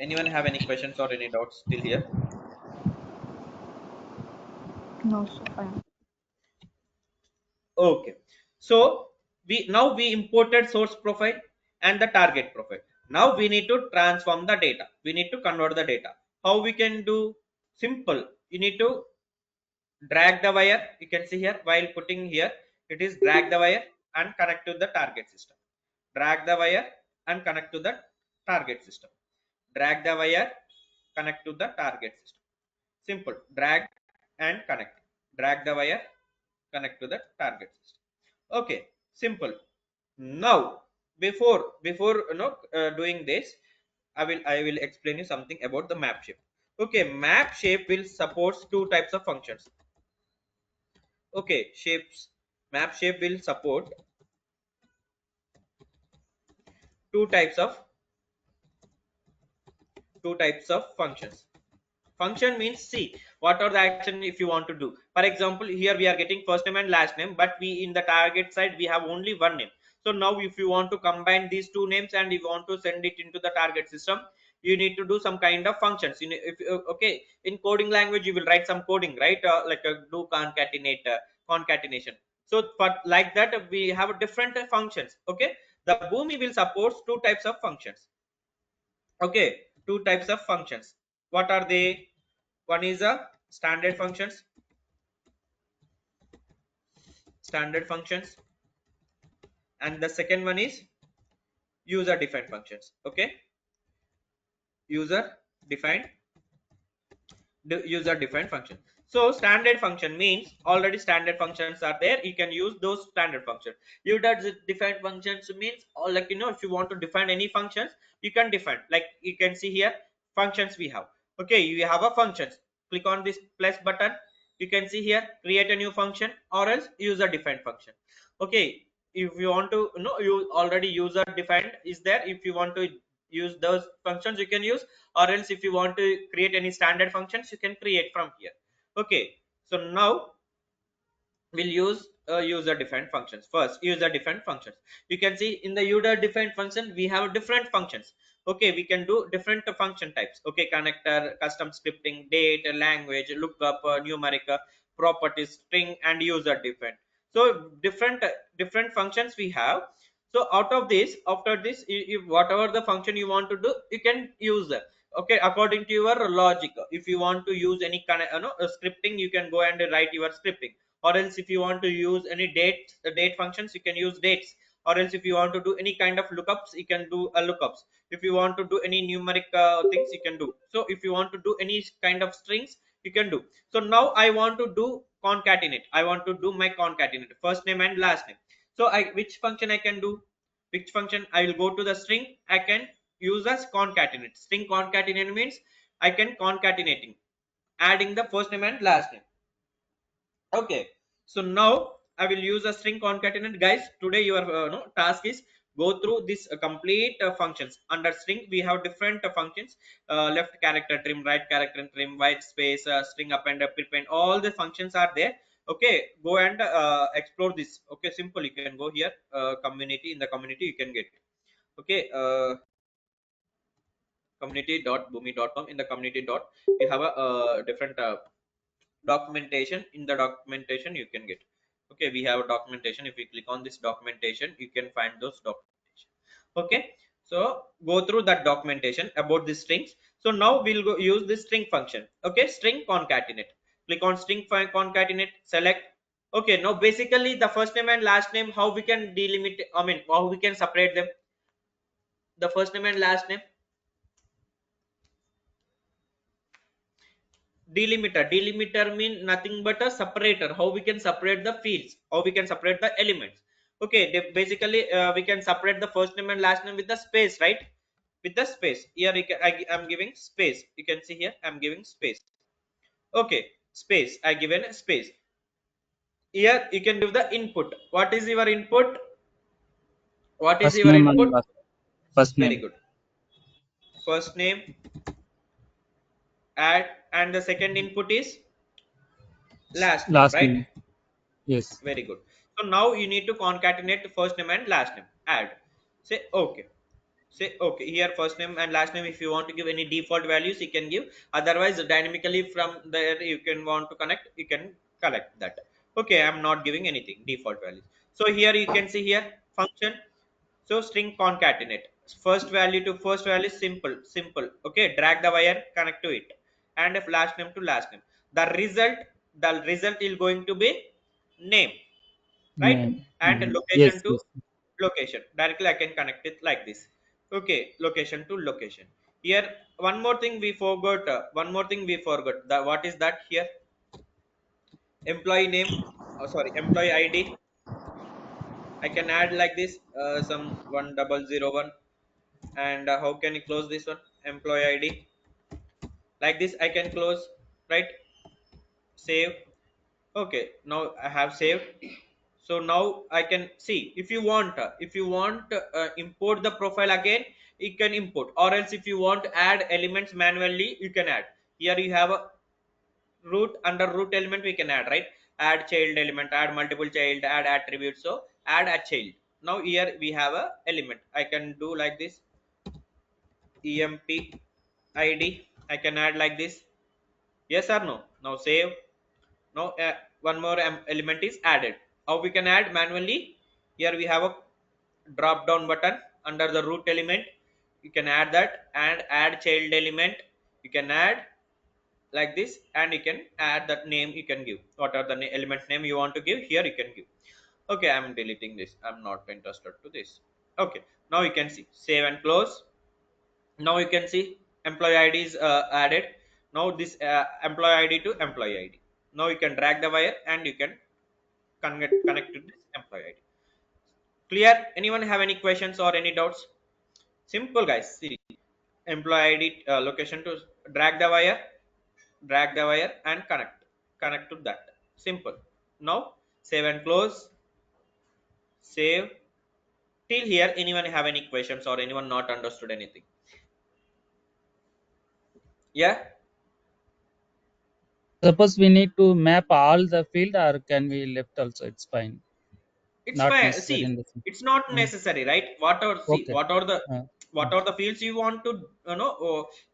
Anyone have any questions or any doubts till here? No, so fine. Okay. So we imported source profile and the target profile. Now we need to transform the data. We need to convert the data. How we can do? Simple. You need to drag the wire. You can see here while putting here, it is drag the wire and connect to the target system. Drag the wire and connect to the target system. Drag the wire, connect to the target system. Simple. Drag and connect. Drag the wire, connect to the target system. Okay, simple. Now before doing this, I will explain you something about the map shape. Okay, map shape will support two types of functions. Okay, map shape will support two types of functions. Function means, see what are the action if you want to do. For example, here we are getting first name and last name, but we in the target side we have only one name. So now if you want to combine these two names and you want to send it into the target system, you need to do some kind of functions. Okay, in coding language you will write some coding, right? Like a do concatenate, concatenation. So for like that we have different functions. Okay, the Boomi will support two types of functions. Okay, two types of functions. What are they? One is a standard functions, and the second one is user defined functions. Okay, user defined user defined function. So standard function means already standard functions are there, you can use those standard functions. User defined functions means, or like, if you want to define any functions, you can define, like you can see here functions we have. Okay, you have a functions, click on this plus button, you can see here create a new function or else user defined function. Okay, if you want to, you already user defined is there, if you want to use those functions you can use, or else if you want to create any standard functions you can create from here. Okay, so now we'll use user defined functions. First, user defined functions, you can see in the user defined function we have different functions. Okay, we can do different function types. Okay, connector, custom scripting, date, language, lookup, numeric, properties, string, and user defined. So different functions we have. So out of this, after this, if whatever the function you want to do, you can use them. Okay, according to your logic, if you want to use any kind of scripting, you can go and write your scripting, or else if you want to use any date functions, you can use dates, or else if you want to do any kind of lookups, you can do lookups. If you want to do any numeric things, you can do. So if you want to do any kind of strings, you can do. So now I want to do concatenate, I want to do my concatenate first name and last name. So which function I can do, which function I will go to the string, I can use as concatenate. String concatenate means I can concatenating, adding the first name and last name. Okay, so now I will use a string concatenate. Guys, today your task is go through this complete functions. Under string we have different functions, left character trim, right character trim, white space, string append, prepend, all the functions are there. Okay, go and explore this. Okay, simple, you can go here, community, in the community you can get. Okay, community.boomi.com. In the community dot you have a different documentation. In the documentation you can get. Okay, we have a documentation, if you click on this documentation you can find those documentation. Okay, so go through that documentation about the strings. So now we'll go use this string function. Okay, string concatenate, click on string concatenate, select. Okay, now basically the first name and last name, how we can delimit, I mean how we can separate them. The first name and last name, delimiter mean nothing but a separator, how we can separate the fields, how we can separate the elements. Okay, basically we can separate the first name and last name with the space, right? With the space here I'm giving space, you can see here I'm giving space. Okay, space, I given a space. Here you can give the input. What is your input? What is First your name and input? last. First Very name. good. First name, add, and the second input is last name, Last right? name. Yes. Very good. So now you need to concatenate first name and last name. Add. Say okay. Say okay. Here first name and last name. If you want to give any default values, you can give. Otherwise, dynamically from there you can want to connect. You can collect that. Okay, I'm not giving anything default values. So here you can see here function. So string concatenate. First value to first value, simple. Okay, drag the wire, connect to it, and if last name to last name. The result is going to be name, right? Name. And Yes. location to Yes. location, directly I can connect it like this. Okay, location to location. Here one more thing we forgot, the what is that here? Employee name, oh sorry, employee ID. I can add like this, some 1001. And how can you close this one? Employee ID, like this I can close, right? Save. Okay, now I have saved. So now I can see, if you want import the profile again, you can import, or else if you want to add elements manually, you can add. Here you have a root, under root element we can add, right? Add child element, add multiple child, add attributes. So add a child. Now here we have a element, I can do like this, emp id, I can add like this. Yes or no? Now save. Now one more element is added. How we can add manually? Here we have a drop down button under the root element. you can add that and add child element. You can add like this, and you can add that name. You can give what are the element name you want to give here. You can give. Okay, I'm deleting this. I'm not interested to this. Okay, now you can see save and close. Now you can see employee id is added. Now this employee id to employee id. Now you can drag the wire and you can connect to this employee id. Clear? Anyone have any questions or any doubts? Simple, guys. See, employee id location to drag the wire, and connect to that. Simple. Now save and close. Save. Till here, anyone have any questions or anyone not understood anything? Yeah, Suppose we need to map all the field, or can we left also? It's fine. it's Not fine. necessary in See, this. it's not necessary, right? Okay. What are the Uh, what are the fields you want to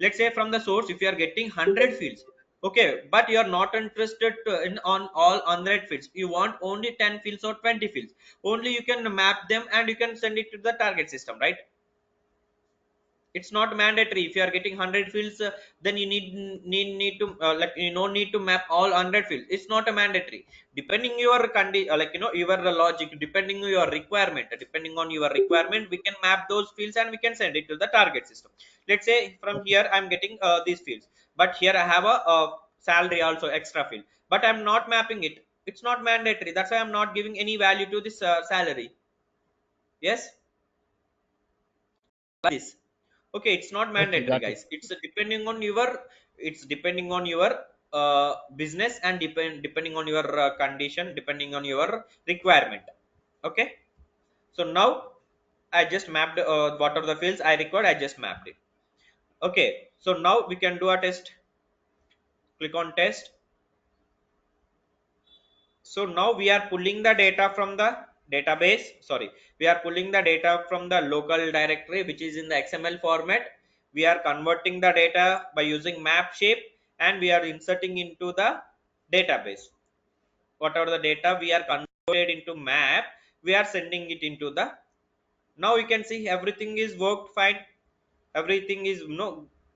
let's say from the source, if you are getting 100 fields, okay, but you are not interested in on all 100 fields, you want only 10 fields or 20 fields only, you can map them and you can send it to the target system, right? It's not mandatory. If you are getting 100 fields, then you need to like you no need to map all 100 fields. It's not a mandatory. Depending your like your logic, depending on your requirement, we can map those fields and we can send it to the target system. Let's say from here I'm getting these fields, but here I have a salary also extra field, but I'm not mapping it. It's not mandatory. That's why I'm not giving any value to this salary. Yes, like this. Okay, it's not okay, mandatory, got it. guys. It's depending on your business, and depending on your condition, depending on your requirement. Okay, so now I just mapped what are the fields I required. I just mapped it. Okay, so now we can do a test. Click on test. So now we are pulling the data from the database. Sorry, we are pulling the data from the local directory, which is in the XML format. We are converting the data by using map shape, and we are inserting into the database. Whatever the data we are converted into map, we are sending it into the. Now you can see everything is worked fine. Everything is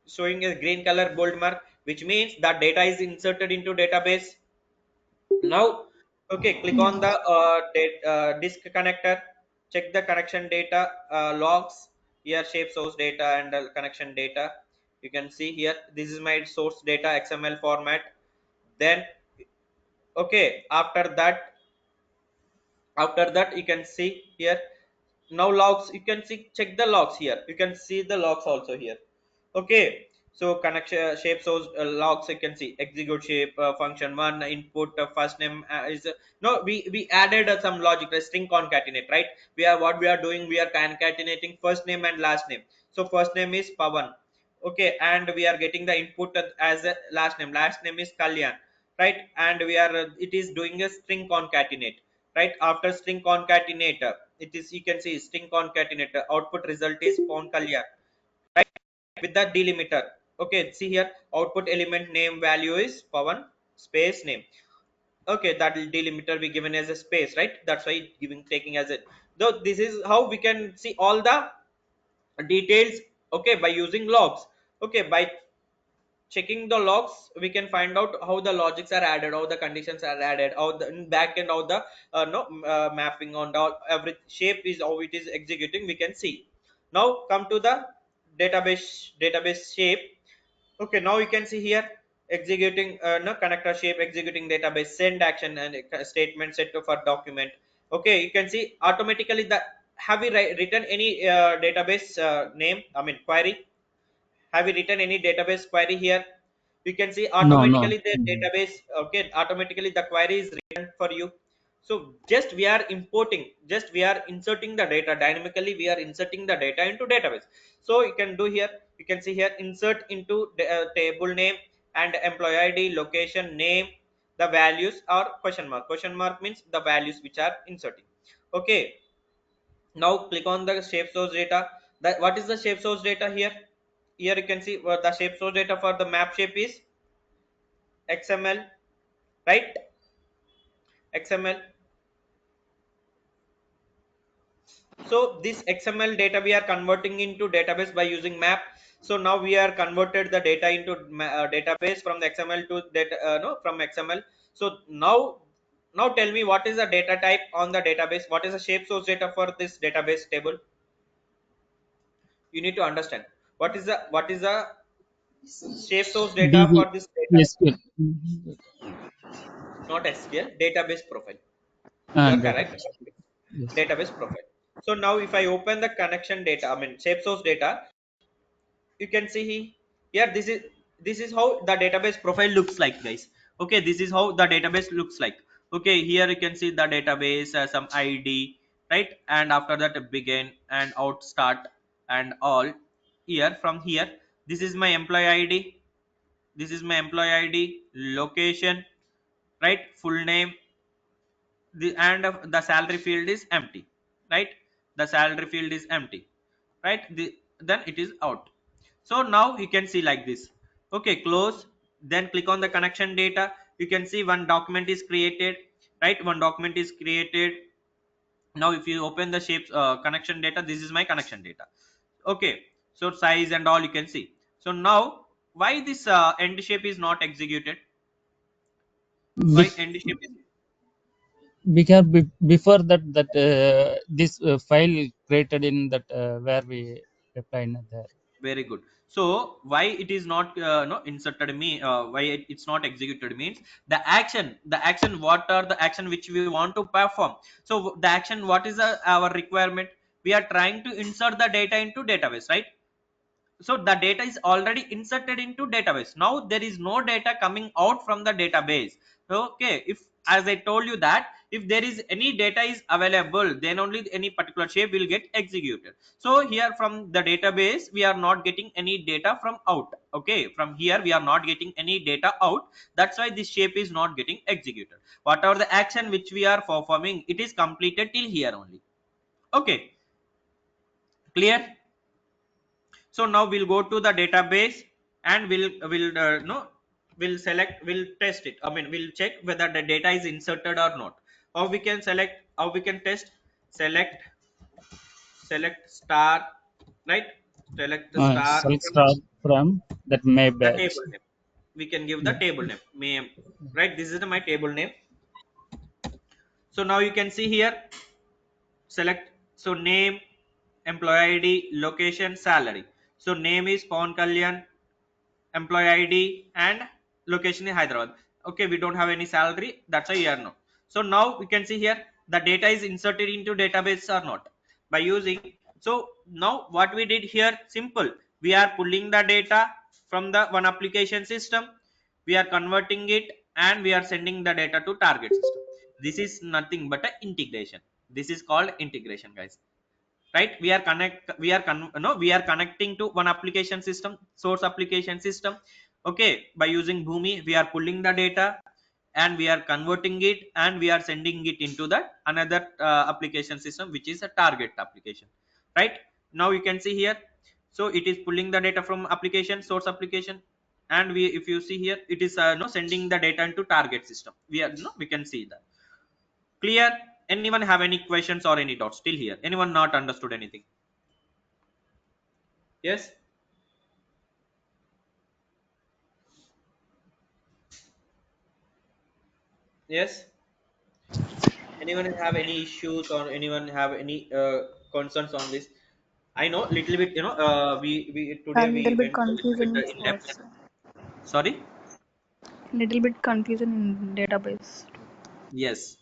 showing a green color bold mark, which means that data is inserted into database. Now, okay, click on the disk connector. Check the connection data logs. Here shape source data and connection data. You can see here, this is my source data XML format. Then okay, after that you can see here. Now logs, you can see, check the logs here. You can see the logs also here. Okay, so connection shape source logs, you can see execute shape function one input first name is no, we added some logic, string concatenate, right? We are what we are doing, we are concatenating first name and last name. So first name is Pavan, okay, and we are getting the input as a last name is Kalyan, right? And we are it is doing a string concatenate, right? After string concatenator, it is, you can see string concatenator output result is Pawan Kalyan, right? With that delimiter. Okay, see here, output element name value is Pawan space name. Okay, that delimiter we given as a space, right? That's why giving taking as it. Though this is how we can see all the details. Okay, by using logs. Okay, by checking the logs we can find out how the logics are added, how the conditions are added, how the in back end, how the no mapping on all every shape is how it is executing, we can see. Now come to the database shape. Okay, now you can see here executing no connector shape, executing database send action and statement set to for document. Okay, you can see automatically the, have we written any database name, I mean query? Have you written any database query here? You can see No, no. automatically the database, okay, automatically the query is written for you. So just we are importing, just we are inserting the data dynamically, we are inserting the data into database. So you can do here, you can see here insert into the, table name and employee id, location, name, the values or question mark means the values which are inserting. Okay, now click on the shape source data. That what is the shape source data here? Here you can see what the shape source data for the map shape is XML, right? XML. So this XML data we are converting into database by using map. So now we are converted the data into database from the XML to data, no, from XML. So now tell me, what is the data type on the database? What is the shape source data for this database table? You need to understand what is the shape source data DB, for this data, SQL. not SQL, database profile. You are And correct. database. Yes. Database profile. So now if I open the connection data, I mean shape source data, you can see here, this is how the database profile looks like, guys. Okay, this is how the database looks like. Okay, here you can see the database, some ID, right? And after that begin and out start and all. Here, from here, this is my employee ID, this is my employee ID, location, right? Full name, and the salary field is empty, right? The salary field is empty, right? Then it is out. So now you can see like this. Okay, close. Then click on the connection data. You can see one document is created, right? One document is created. Now if you open the shapes connection data, this is my connection data. Okay, so size and all you can see. So now why this end shape is not executed? Why Be- end shape is because before that this file created in that where we applied there. very good? So why it is not no inserted me, why it's not executed means the action, what are the action which we want to perform? So the action, what is our requirement? We are trying to insert the data into database, right? So the data is already inserted into database. Now there is no data coming out from the database. Okay, if, as I told you, that if there is any data is available, then only any particular shape will get executed. So here from the database we are not getting any data from out. Okay, from here we are not getting any data out. That's why this shape is not getting executed. Whatever the action which we are performing, it is completed till here only. Okay, clear? So now we'll go to the database and we'll select, we'll test it, I mean we'll check whether the data is inserted or not. How we can select, how we can test? Select star, right? Select the star Select from start from that may the batch. table name. We can give the Yeah. table name, right? This is my table name. So now you can see here, select, so name, employee ID, location, salary. So name is Pawan Kalyan, employee ID and location in Hyderabad. Okay, we don't have any salary, that's a year no. So now we can see here the data is inserted into database or not by using. So now what we did here, simple, we are pulling the data from the one application system, we are converting it, and we are sending the data to target system. This is nothing but a integration. This is called integration, guys, right? We are connecting to one application system, source application system. Okay, by using Bhumi we are pulling the data and we are converting it and we are sending it into that another application system, which is a target application, right? Now you can see here, so it is pulling the data from application, source application, and we, if you see here, it is no sending the data into target system. We are, no, we can see that. Clear? Anyone have any questions or any doubts still here? Anyone not understood anything? Yes? Yes? Anyone have any issues or anyone have any concerns on this? I know little bit, we today I'm we little bit went a little bit confusion in depth. also. Sorry? Little bit confusion in database. Yes.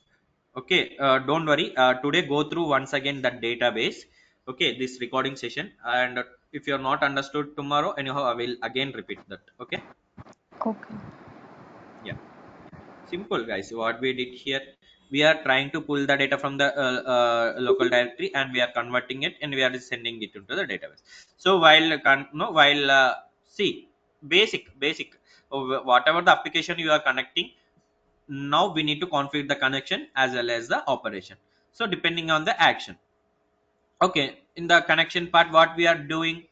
Okay, don't worry, today go through once again that database. Okay, this recording session, and if you're not understood tomorrow, anyhow I will again repeat that. Okay, Okay. yeah. Simple, guys. What we did here, we are trying to pull the data from the local directory and we are converting it and we are sending it into the database. So while see, basic whatever the application you are connecting, now we need to configure the connection as well as the operation. So depending on the action. Okay, in the connection part, what we are doing,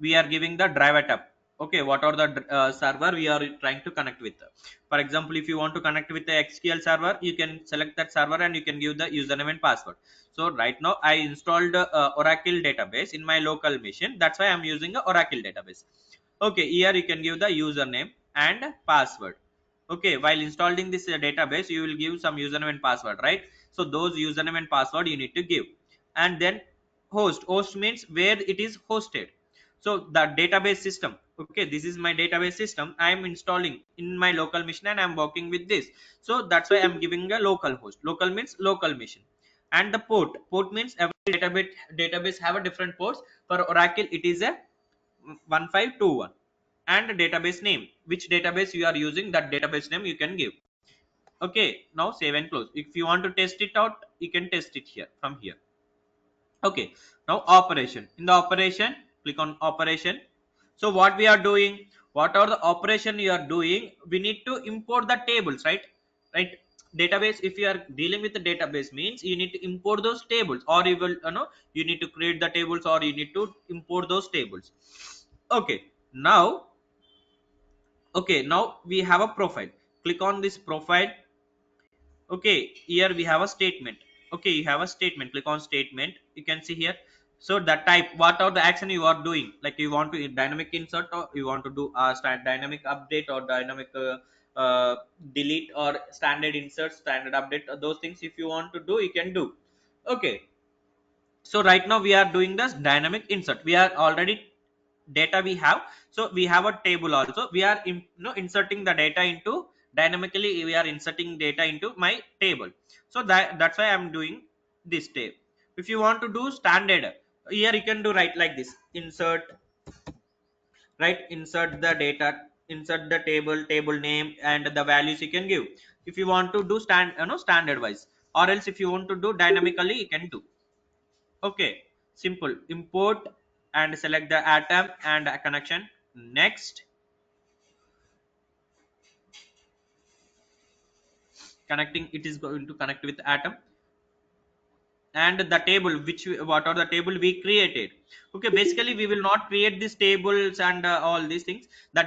we are giving the driver tab. Okay, what are the server we are trying to connect with. For example, if you want to connect with the SQL server, you can select that server and you can give the username and password. So right now I installed Oracle database in my local machine, that's why I'm using a Oracle database. Okay, here you can give the username and password. Okay, while installing this database you will give some username and password, right? So those username and password you need to give. And then host means where it is hosted. So the database system, okay, this is my database system I am installing in my local machine and I'm working with this. So that's why I'm giving a local host. Local means local machine. And the port means every database have a different ports. For Oracle it is a 1521. And database name, which database you are using, that database name you can give. Okay, now save and close. If you want to test it out, you can test it here from here. Okay, now operation. In the operation, click on operation. So what we are doing, what are the operation you are doing, we need to import the tables, right? Database, if you are dealing with the database, means you need to import those tables, or you will you need to create the tables, or you need to import those tables. Okay, now, okay, now we have a profile. Click on this profile. Okay, here we have a statement. Okay, you have a statement, click on statement, you can see here. So the type, what are the action you are doing, like you want to dynamic insert, or you want to do a dynamic update, or dynamic delete, or standard insert, standard update, those things if you want to do, you can do. Okay, so right now we are doing this dynamic insert. We are already data we have, so we have a table also. We are inserting the data into dynamically, we are inserting data into my table. So that's why I'm doing this table. If you want to do standard, here you can do right like this, insert, right, insert the data, insert the table name and the values you can give. If you want to do standard wise, or else if you want to do dynamically, you can do. Okay, simple. Import and select the atom and a connection. Next, connecting, it is going to connect with atom. And the table, what are the table we created. Okay, basically we will not create these tables and all these things. The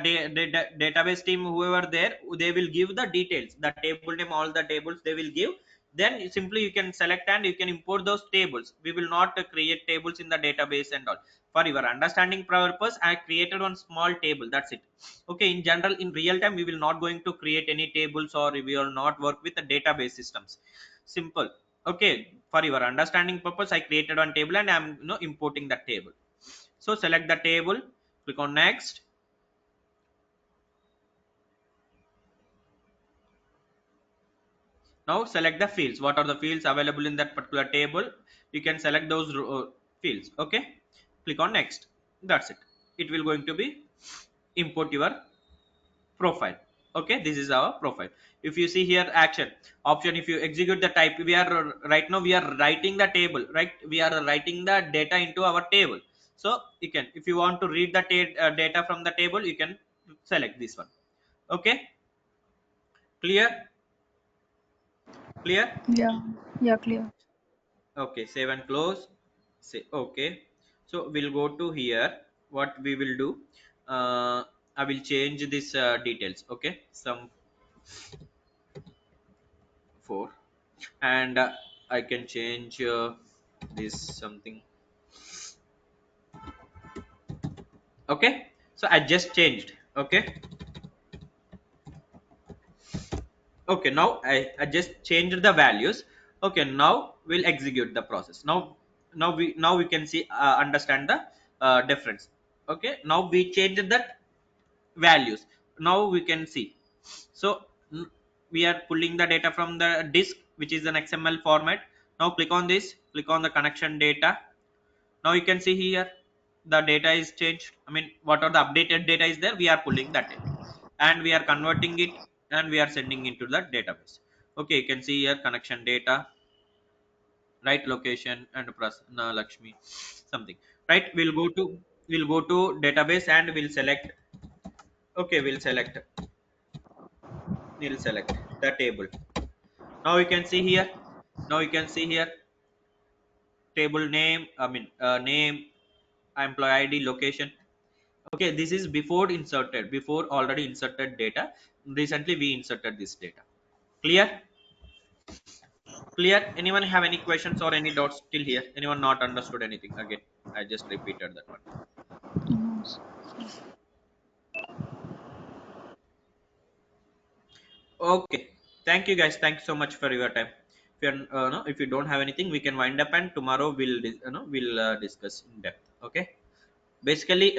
database team, whoever there, they will give the details, the table name, all the tables they will give. Then simply you can select and you can import those tables. We will not create tables in the database and all. For your understanding purpose, I created one small table, that's it. Okay, in general, in real time we will not going to create any tables, or we will not work with the database systems. Simple. Okay, for your understanding purpose, I created one table and I'm importing that table. So select the table, click on next. Now select the fields, what are the fields available in that particular table. You can select those fields. Okay, click on next, that's it. It will going to be import your profile. Okay, this is our profile. If you see here, action option, if you execute the type, we are right now we are writing the table, right? We are writing the data into our table. So you can, if you want to read the data from the table, you can select this one. Okay, clear, clear. Yeah. Yeah, clear. Okay, save and close. Say okay. So we'll go to here. What we will do, I will change this details. Okay, some 4, and I can change this something. Okay, so I just changed. Okay, okay, now I just changed the values. Okay, now we'll execute the process. Now we can see, understand the difference. Okay, now we changed that values. Now we can see. So we are pulling the data from the disk, which is an XML format. Now click on this, click on the connection data. Now you can see here the data is changed. I mean, what are the updated data is there, we are pulling that data and we are converting it and we are sending into the database. Okay, you can see here connection data, right, location and Prasanna Lakshmi something, right? We'll go to database and we'll select. Okay, we'll select the table. Now you can see here, now you can see here, table name, I mean name, employee ID, location. Okay, this is before inserted, before already inserted data. Recently we inserted this data. Clear? Clear? Anyone have any questions or any doubts till here? Anyone not understood anything? Again, I just repeated that one. No, sir. Okay, thank you guys. Thanks so much for your time. If you no, if you don't have anything, we can wind up, and tomorrow we'll we'll discuss in depth. Okay, basically